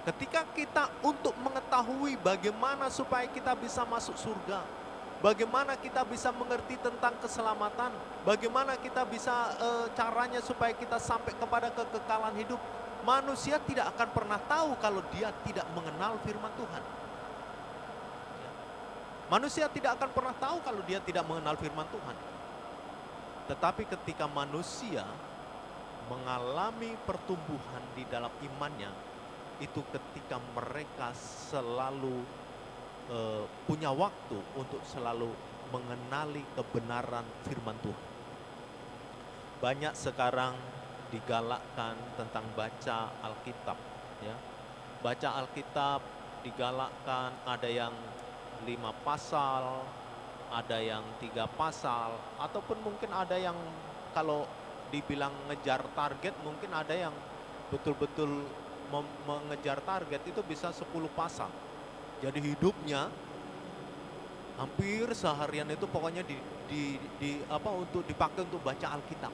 Ketika kita untuk mengetahui bagaimana supaya kita bisa masuk surga, bagaimana kita bisa mengerti tentang keselamatan, bagaimana kita bisa caranya supaya kita sampai kepada kekekalan hidup, manusia tidak akan pernah tahu kalau dia tidak mengenal firman Tuhan. Manusia tidak akan pernah tahu kalau dia tidak mengenal firman Tuhan. Tetapi ketika manusia mengalami pertumbuhan di dalam imannya, itu ketika mereka selalu punya waktu untuk selalu mengenali kebenaran firman Tuhan. Banyak sekarang digalakkan tentang baca Alkitab, ya. Baca Alkitab digalakkan, ada yang 5 pasal, ada yang 3 pasal, ataupun mungkin ada yang kalau dibilang ngejar target, mungkin ada yang betul-betul mengejar target itu bisa 10 pasal. Jadi hidupnya hampir seharian itu pokoknya untuk dipakai untuk baca Alkitab.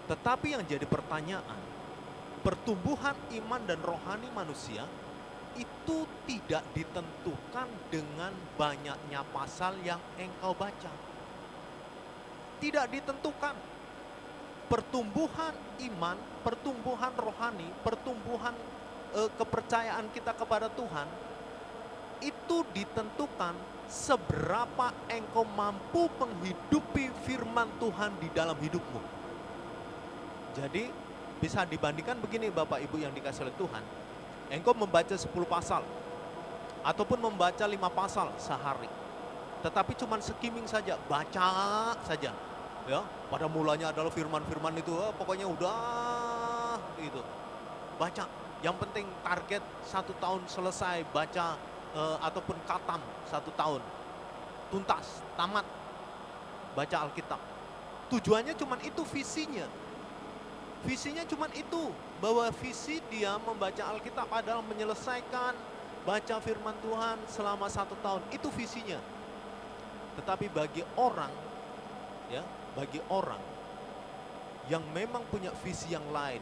Tetapi yang jadi pertanyaan, pertumbuhan iman dan rohani manusia itu tidak ditentukan dengan banyaknya pasal yang engkau baca. Tidak ditentukan. Pertumbuhan iman, pertumbuhan rohani, pertumbuhan kepercayaan kita kepada Tuhan itu ditentukan seberapa engkau mampu menghidupi firman Tuhan di dalam hidupmu. Jadi bisa dibandingkan begini Bapak Ibu yang dikasihi oleh Tuhan. Engkau membaca 10 pasal ataupun membaca 5 pasal sehari, tetapi cuma skimming saja, baca saja. Ya, pada mulanya adalah firman-firman itu, pokoknya udah gitu. Baca, yang penting target 1 tahun selesai baca, ataupun khatam 1 tahun, tuntas, tamat baca Alkitab. Tujuannya cuman itu, visinya. Visinya cuman itu, bahwa visi dia membaca Alkitab adalah menyelesaikan baca firman Tuhan selama 1 tahun. Itu visinya. Tetapi bagi orang, ya, bagi orang yang memang punya visi yang lain,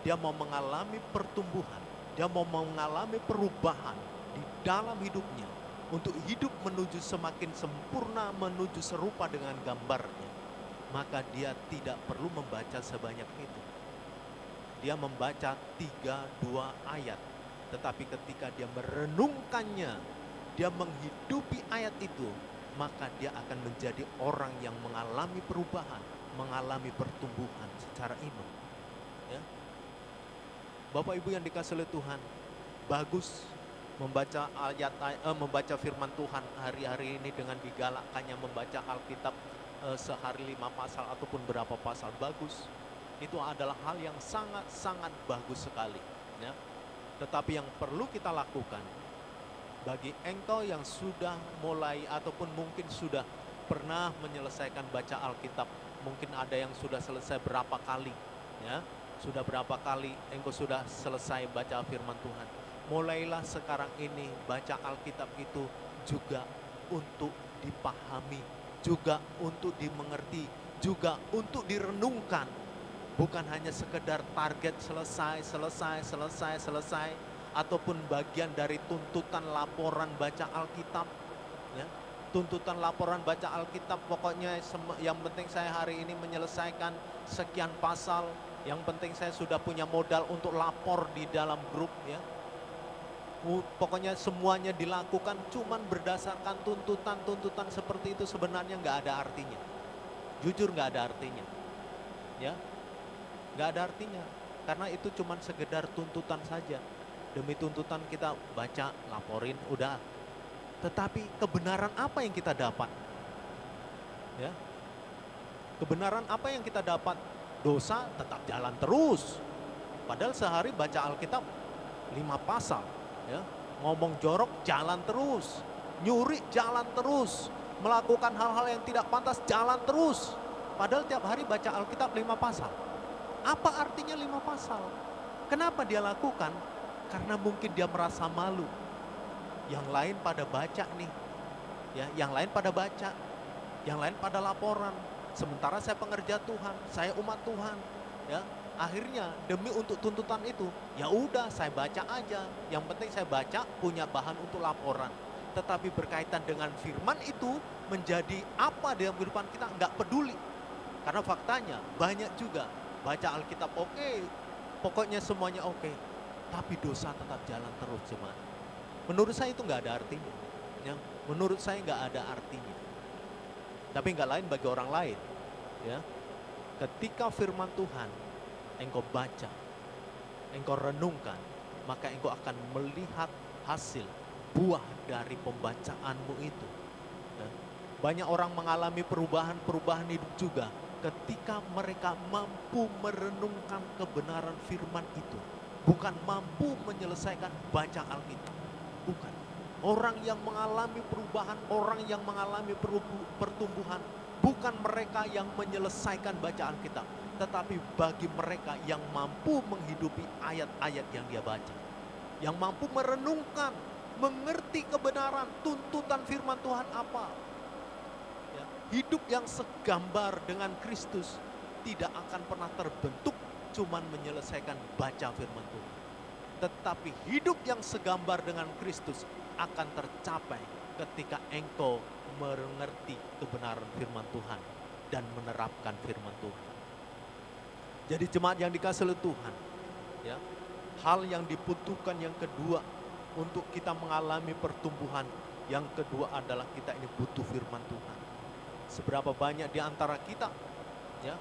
dia mau mengalami pertumbuhan, dia mau mengalami perubahan di dalam hidupnya, untuk hidup menuju semakin sempurna, menuju serupa dengan gambarnya, maka dia tidak perlu membaca sebanyak itu. Dia membaca 3-2 ayat, tetapi ketika dia merenungkannya, dia menghidupi ayat itu, maka dia akan menjadi orang yang mengalami perubahan, mengalami pertumbuhan secara iman. Ya. Bapak Ibu yang dikasihi oleh Tuhan, bagus membaca membaca firman Tuhan hari-hari ini dengan digalakkannya membaca Alkitab sehari 5 pasal ataupun berapa pasal, bagus. Itu adalah hal yang sangat-sangat bagus sekali, ya. Tetapi yang perlu kita lakukan, bagi engkau yang sudah mulai ataupun mungkin sudah pernah menyelesaikan baca Alkitab, mungkin ada yang sudah selesai berapa kali, ya. Sudah berapa kali engkau sudah selesai baca firman Tuhan. Mulailah sekarang ini baca Alkitab itu juga untuk dipahami, juga untuk dimengerti, juga untuk direnungkan. Bukan hanya sekedar target selesai, ataupun bagian dari tuntutan laporan baca Alkitab, ya. Tuntutan laporan baca Alkitab, pokoknya yang penting saya hari ini menyelesaikan sekian pasal, yang penting saya sudah punya modal untuk lapor di dalam grup, ya. Pokoknya semuanya dilakukan cuman berdasarkan tuntutan-tuntutan seperti itu, sebenarnya nggak ada artinya. Jujur nggak ada artinya, ya. Nggak ada artinya, karena itu cuman sekedar tuntutan saja. Demi tuntutan kita baca, laporin, udah. Tetapi kebenaran apa yang kita dapat? Ya. Kebenaran apa yang kita dapat? Dosa tetap jalan terus. Padahal sehari baca Alkitab 5 pasal, ya. Ngomong jorok jalan terus, nyuri jalan terus, melakukan hal-hal yang tidak pantas jalan terus. Padahal tiap hari baca Alkitab 5 pasal. Apa artinya 5 pasal? Kenapa dia lakukan? Karena mungkin dia merasa malu. Yang lain pada baca nih, ya, yang lain pada baca, yang lain pada laporan. Sementara saya pengerja Tuhan, saya umat Tuhan, ya. Akhirnya demi untuk tuntutan itu, ya udah saya baca aja. Yang penting saya baca, punya bahan untuk laporan. Tetapi berkaitan dengan firman itu menjadi apa dalam kehidupan kita, nggak peduli. Karena faktanya banyak juga baca Alkitab oke, pokoknya semuanya oke, tapi dosa tetap jalan terus, cuman. Menurut saya itu nggak ada artinya, ya. Menurut saya nggak ada artinya. Tapi nggak lain bagi orang lain, ya. Ketika firman Tuhan engkau baca, engkau renungkan, maka engkau akan melihat hasil buah dari pembacaanmu itu, ya. Banyak orang mengalami perubahan hidup juga ketika mereka mampu merenungkan kebenaran firman itu, bukan mampu menyelesaikan baca Alkitab. Bukan. Orang yang mengalami perubahan, orang yang mengalami pertumbuhan, bukan mereka yang menyelesaikan baca Alkitab, tetapi bagi mereka yang mampu menghidupi ayat-ayat yang dia baca, yang mampu merenungkan, mengerti kebenaran, tuntutan firman Tuhan apa. Hidup yang segambar dengan Kristus tidak akan pernah terbentuk cuman menyelesaikan baca firman Tuhan. Tetapi hidup yang segambar dengan Kristus akan tercapai ketika engkau mengerti kebenaran firman Tuhan dan menerapkan firman Tuhan. Jadi jemaat yang dikasihi oleh Tuhan, ya, hal yang dibutuhkan yang kedua untuk kita mengalami pertumbuhan, yang kedua adalah kita ini butuh firman Tuhan. Seberapa banyak di antara kita, ya,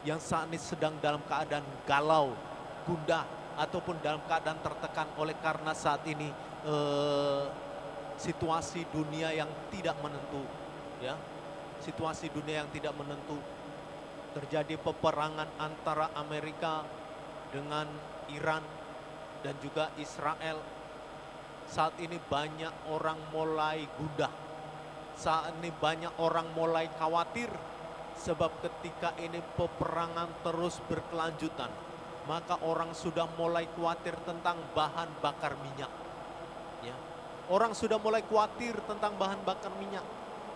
yang saat ini sedang dalam keadaan galau, gundah, ataupun dalam keadaan tertekan oleh karena saat ini situasi dunia yang tidak menentu, ya. situasi dunia yang tidak menentu. Terjadi peperangan antara Amerika dengan Iran dan juga Israel. Saat ini banyak orang mulai gundah. Saat ini banyak orang mulai khawatir. Sebab ketika ini peperangan terus berkelanjutan, maka orang sudah mulai khawatir tentang bahan bakar minyak. Ya. Orang sudah mulai khawatir tentang bahan bakar minyak.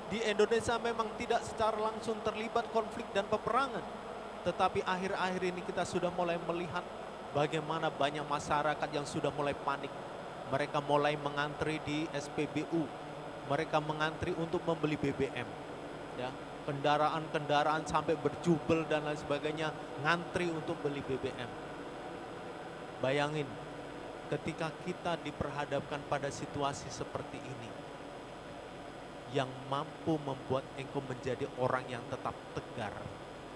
Di Indonesia memang tidak secara langsung terlibat konflik dan peperangan. Tetapi akhir-akhir ini kita sudah mulai melihat bagaimana banyak masyarakat yang sudah mulai panik. Mereka mulai mengantri di SPBU. Mereka mengantri untuk membeli BBM. Ya, kendaraan-kendaraan sampai berjubel dan lain sebagainya ngantri untuk beli BBM. Bayangin ketika kita diperhadapkan pada situasi seperti ini, yang mampu membuat engkau menjadi orang yang tetap tegar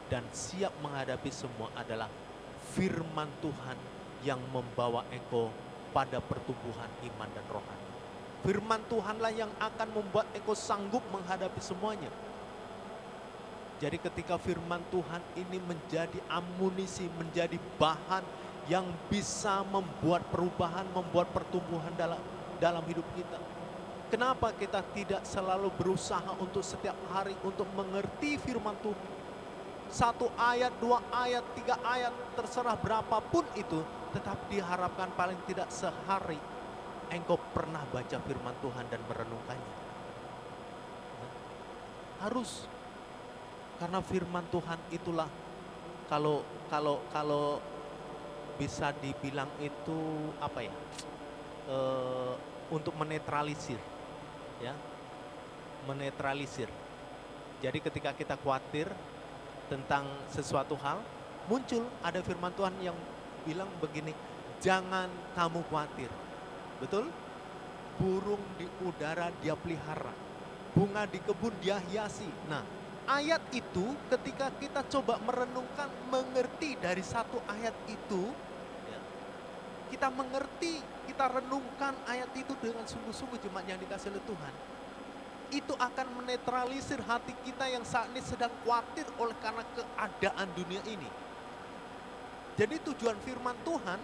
dan siap menghadapi semua adalah firman Tuhan yang membawa engkau pada pertumbuhan iman dan rohani. Firman Tuhanlah yang akan membuat engkau sanggup menghadapi semuanya. Jadi ketika firman Tuhan ini menjadi amunisi, menjadi bahan yang bisa membuat perubahan, membuat pertumbuhan dalam hidup kita. Kenapa kita tidak selalu berusaha untuk setiap hari untuk mengerti firman Tuhan? 1 ayat, 2 ayat, 3 ayat, terserah berapapun itu, tetap diharapkan paling tidak sehari engkau pernah baca firman Tuhan dan merenungkannya. Harus. Karena firman Tuhan itulah kalau bisa dibilang itu apa ya? Untuk menetralisir. Ya, menetralisir. Jadi ketika kita khawatir tentang sesuatu hal, muncul ada firman Tuhan yang bilang begini, jangan kamu khawatir. Betul? Burung di udara dia pelihara, bunga di kebun dia hiasi. Nah, ayat itu ketika kita coba merenungkan, mengerti dari satu ayat itu, ya, kita mengerti, kita renungkan ayat itu dengan sungguh-sungguh, jemaat yang dikasihi oleh Tuhan. Itu akan menetralisir hati kita yang saat ini sedang khawatir oleh karena keadaan dunia ini. Jadi tujuan firman Tuhan,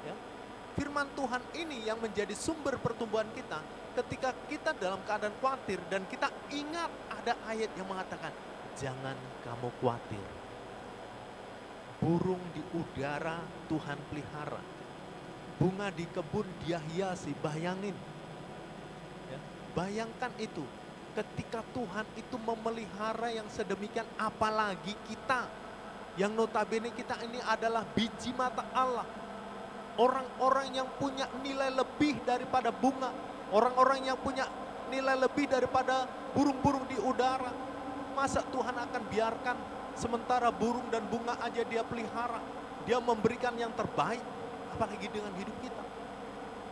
ya, firman Tuhan ini yang menjadi sumber pertumbuhan kita ketika kita dalam keadaan khawatir dan kita ingat ada ayat yang mengatakan, jangan kamu khawatir. Burung di udara Tuhan pelihara, bunga di kebun dia hiasi. Bayangin, ya, bayangkan itu. Ketika Tuhan itu memelihara yang sedemikian, apalagi kita yang notabene kita ini adalah biji mata Allah. Orang-orang yang punya nilai lebih daripada bunga, orang-orang yang punya nilai lebih daripada burung-burung di udara. Masa Tuhan akan biarkan sementara burung dan bunga aja dia pelihara, dia memberikan yang terbaik, apalagi dengan hidup kita.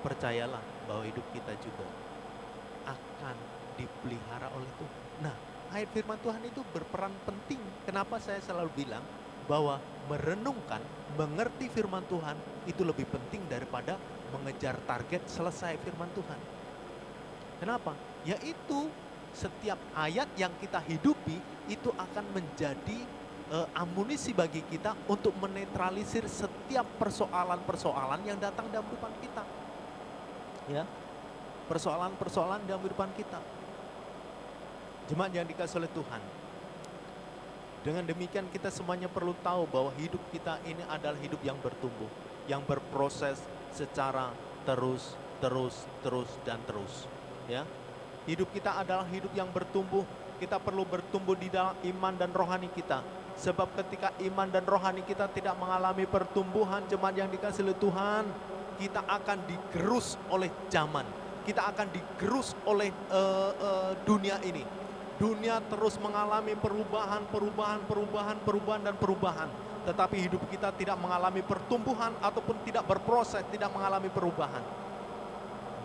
Percayalah bahwa hidup kita juga akan dipelihara oleh Tuhan. Nah, ayat firman Tuhan itu berperan penting. Kenapa saya selalu bilang bahwa merenungkan, mengerti firman Tuhan itu lebih penting daripada mengejar target selesai firman Tuhan. Kenapa? Yaitu setiap ayat yang kita hidupi itu akan menjadi amunisi bagi kita untuk menetralisir setiap persoalan-persoalan yang datang dalam kehidupan kita. Ya, persoalan-persoalan dalam kehidupan kita. Jemaat yang dikasihi oleh Tuhan. Dengan demikian kita semuanya perlu tahu bahwa hidup kita ini adalah hidup yang bertumbuh, yang berproses secara terus dan terus. Ya, hidup kita adalah hidup yang bertumbuh. Kita perlu bertumbuh di dalam iman dan rohani kita. Sebab ketika iman dan rohani kita tidak mengalami pertumbuhan, jemaat yang dikasihi oleh Tuhan, kita akan digerus oleh zaman. Kita akan digerus oleh dunia ini. Dunia terus mengalami perubahan. Tetapi hidup kita tidak mengalami pertumbuhan ataupun tidak berproses, tidak mengalami perubahan.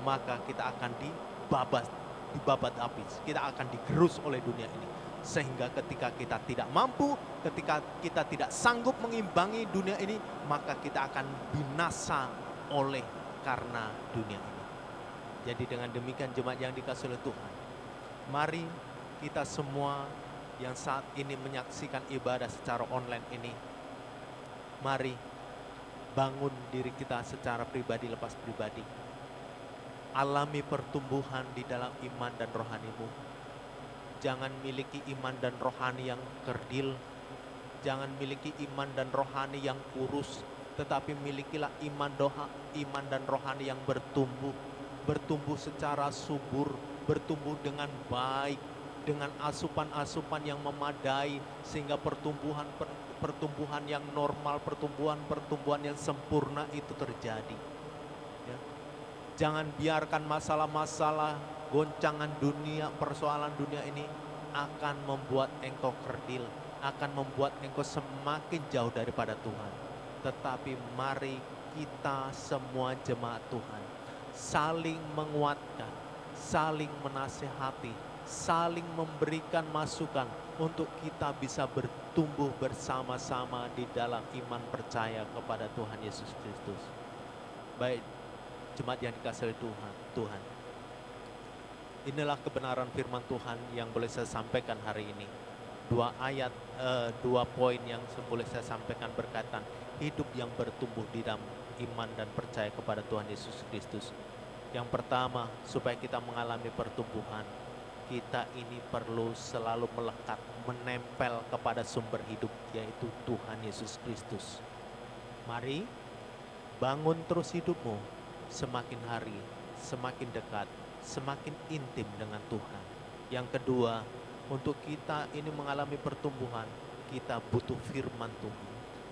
Maka kita akan dibabat habis. Kita akan digerus oleh dunia ini. Sehingga ketika kita tidak mampu, ketika kita tidak sanggup mengimbangi dunia ini, maka kita akan binasa oleh karena dunia ini. Jadi dengan demikian jemaat yang dikasihi oleh Tuhan, mari kita semua yang saat ini menyaksikan ibadah secara online ini, mari bangun diri kita secara pribadi lepas pribadi. Alami pertumbuhan di dalam iman dan rohanimu. Jangan miliki iman dan rohani yang kerdil. Jangan miliki iman dan rohani yang kurus. Tetapi milikilah iman dan rohani yang bertumbuh. Bertumbuh secara subur. Bertumbuh dengan baik. Dengan asupan-asupan yang memadai. Sehingga pertumbuhan yang normal, pertumbuhan yang sempurna itu terjadi. Ya. Jangan biarkan masalah-masalah, goncangan dunia, persoalan dunia ini akan membuat engkau kerdil, akan membuat engkau semakin jauh daripada Tuhan. Tetapi mari kita semua jemaat Tuhan saling menguatkan, saling menasihati, saling memberikan masukan untuk kita bisa bertumbuh bersama-sama di dalam iman percaya kepada Tuhan Yesus Kristus. Baik, jemaat yang dikasihi Tuhan, inilah kebenaran firman Tuhan yang boleh saya sampaikan hari ini. Dua poin yang boleh saya sampaikan berkaitan hidup yang bertumbuh di dalam iman dan percaya kepada Tuhan Yesus Kristus. Yang pertama, supaya kita mengalami pertumbuhan, kita ini perlu selalu melekat, menempel kepada sumber hidup, yaitu Tuhan Yesus Kristus. Mari bangun terus hidupmu, semakin hari, semakin dekat, semakin intim dengan Tuhan. Yang kedua, untuk kita ini mengalami pertumbuhan, kita butuh firman Tuhan.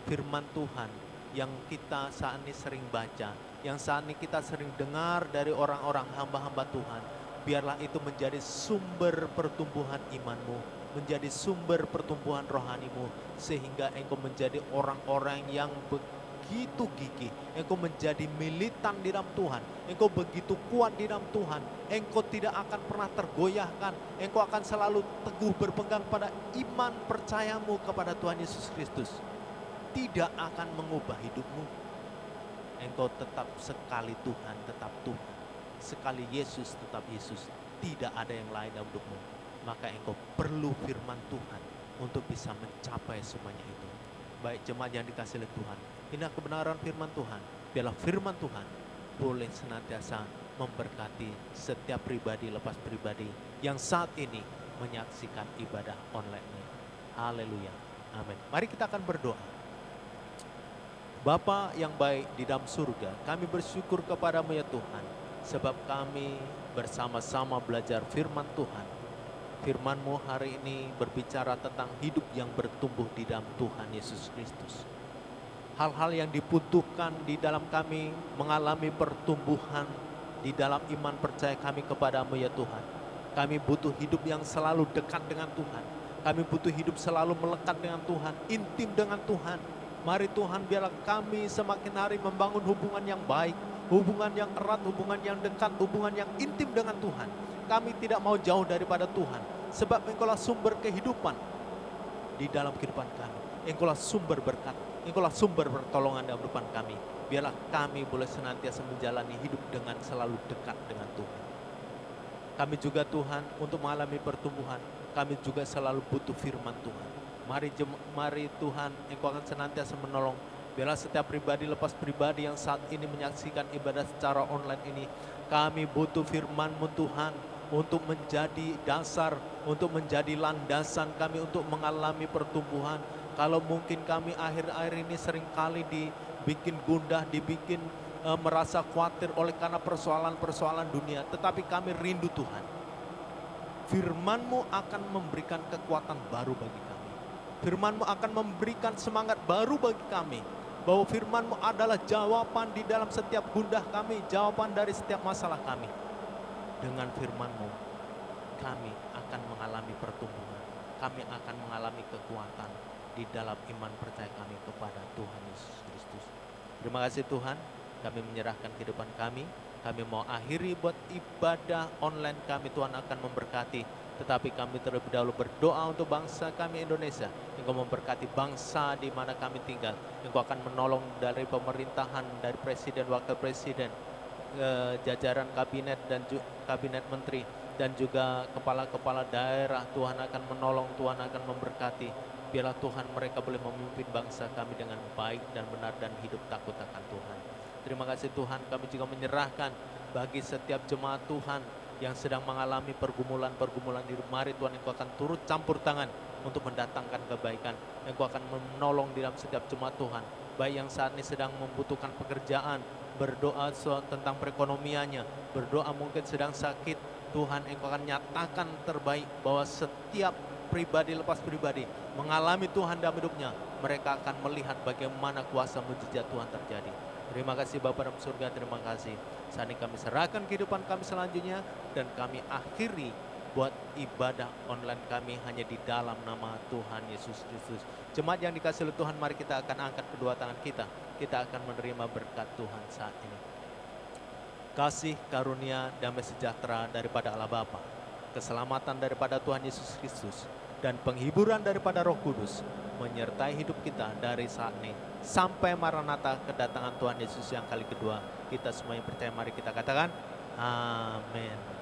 Firman Tuhan yang kita saat ini sering baca, yang saat ini kita sering dengar dari orang-orang hamba-hamba Tuhan. Biarlah itu menjadi sumber pertumbuhan imanmu, menjadi sumber pertumbuhan rohanimu, sehingga engkau menjadi orang-orang yang begitu gigih, engkau menjadi militan di dalam Tuhan, engkau begitu kuat di dalam Tuhan, engkau tidak akan pernah tergoyahkan, engkau akan selalu teguh berpegang pada iman percayamu kepada Tuhan Yesus Kristus. Tidak akan mengubah hidupmu, engkau tetap sekali Tuhan, tetap Tuhan. Sekali Yesus tetap Yesus, tidak ada yang lain dalam hidupmu. Maka engkau perlu firman Tuhan untuk bisa mencapai semuanya itu. Baik jemaat yang dikasihi Tuhan, inilah kebenaran firman Tuhan. Biarlah firman Tuhan boleh senantiasa memberkati setiap pribadi lepas pribadi yang saat ini menyaksikan ibadah online ini. Haleluya, amin. Mari kita akan berdoa. Bapa yang baik di dalam surga, kami bersyukur kepadamu ya Tuhan, sebab kami bersama-sama belajar firman Tuhan. Firman-Mu hari ini berbicara tentang hidup yang bertumbuh di dalam Tuhan Yesus Kristus. Hal-hal yang dibutuhkan di dalam kami mengalami pertumbuhan di dalam iman percaya kami kepadamu ya Tuhan. Kami butuh hidup yang selalu dekat dengan Tuhan. Kami butuh hidup selalu melekat dengan Tuhan, intim dengan Tuhan. Mari Tuhan, biarlah kami semakin hari membangun hubungan yang baik, hubungan yang erat, hubungan yang dekat, hubungan yang intim dengan Tuhan. Kami tidak mau jauh daripada Tuhan, sebab Engkaulah sumber kehidupan di dalam kehidupan kami. Engkaulah sumber berkat, Engkaulah sumber pertolongan dalam kehidupan kami. Biarlah kami boleh senantiasa menjalani hidup dengan selalu dekat dengan Tuhan. Kami juga Tuhan, untuk mengalami pertumbuhan, kami juga selalu butuh firman Tuhan. Mari Tuhan, Engkau akan senantiasa menolong. Biarlah setiap pribadi lepas pribadi yang saat ini menyaksikan ibadah secara online ini, kami butuh firman-Mu Tuhan, untuk menjadi dasar, untuk menjadi landasan kami untuk mengalami pertumbuhan. Kalau mungkin kami akhir-akhir ini seringkali dibikin gundah, dibikin merasa khawatir oleh karena persoalan-persoalan dunia, tetapi kami rindu Tuhan. Firman-Mu akan memberikan kekuatan baru bagi kami. Firman-Mu akan memberikan semangat baru bagi kami, bahwa firman-Mu adalah jawaban di dalam setiap gundah kami, jawaban dari setiap masalah kami. Dengan firman-Mu, kami akan mengalami pertumbuhan, kami akan mengalami kekuatan di dalam iman percaya kami kepada Tuhan Yesus Kristus. Terima kasih Tuhan, kami menyerahkan kehidupan kami mau akhiri buat ibadah online kami, Tuhan akan memberkati. Tetapi kami terlebih dahulu berdoa untuk bangsa kami Indonesia. Engkau memberkati bangsa di mana kami tinggal. Engkau akan menolong dari pemerintahan, dari presiden, wakil presiden, jajaran kabinet dan kabinet menteri. dan juga kepala-kepala daerah. Tuhan akan menolong, Tuhan akan memberkati. Biarlah Tuhan mereka boleh memimpin bangsa kami dengan baik dan benar dan hidup takut akan Tuhan. Terima kasih Tuhan, kami juga menyerahkan bagi setiap jemaat Tuhan yang sedang mengalami pergumulan-pergumulan hidup. Mari Tuhan, Engkau akan turut campur tangan untuk mendatangkan kebaikan. Engkau akan menolong di dalam setiap jemaat Tuhan, baik yang saat ini sedang membutuhkan pekerjaan, berdoa tentang perekonomiannya, berdoa mungkin sedang sakit. Tuhan, Engkau akan nyatakan terbaik bahwa setiap pribadi lepas pribadi mengalami Tuhan dalam hidupnya, mereka akan melihat bagaimana kuasa mujizat Tuhan terjadi. Terima kasih Bapa dalam surga, terima kasih. Saat ini kami serahkan kehidupan kami selanjutnya dan kami akhiri buat ibadah online kami hanya di dalam nama Tuhan Yesus Kristus. Jemaat yang dikasihi oleh Tuhan, mari kita akan angkat kedua tangan kita. Kita akan menerima berkat Tuhan saat ini. Kasih, karunia, damai sejahtera daripada Allah Bapa, keselamatan daripada Tuhan Yesus Kristus, dan penghiburan daripada Roh Kudus menyertai hidup kita dari saat ini sampai Maranatha, kedatangan Tuhan Yesus yang kali kedua. Kita semua yang percaya, mari kita katakan amin.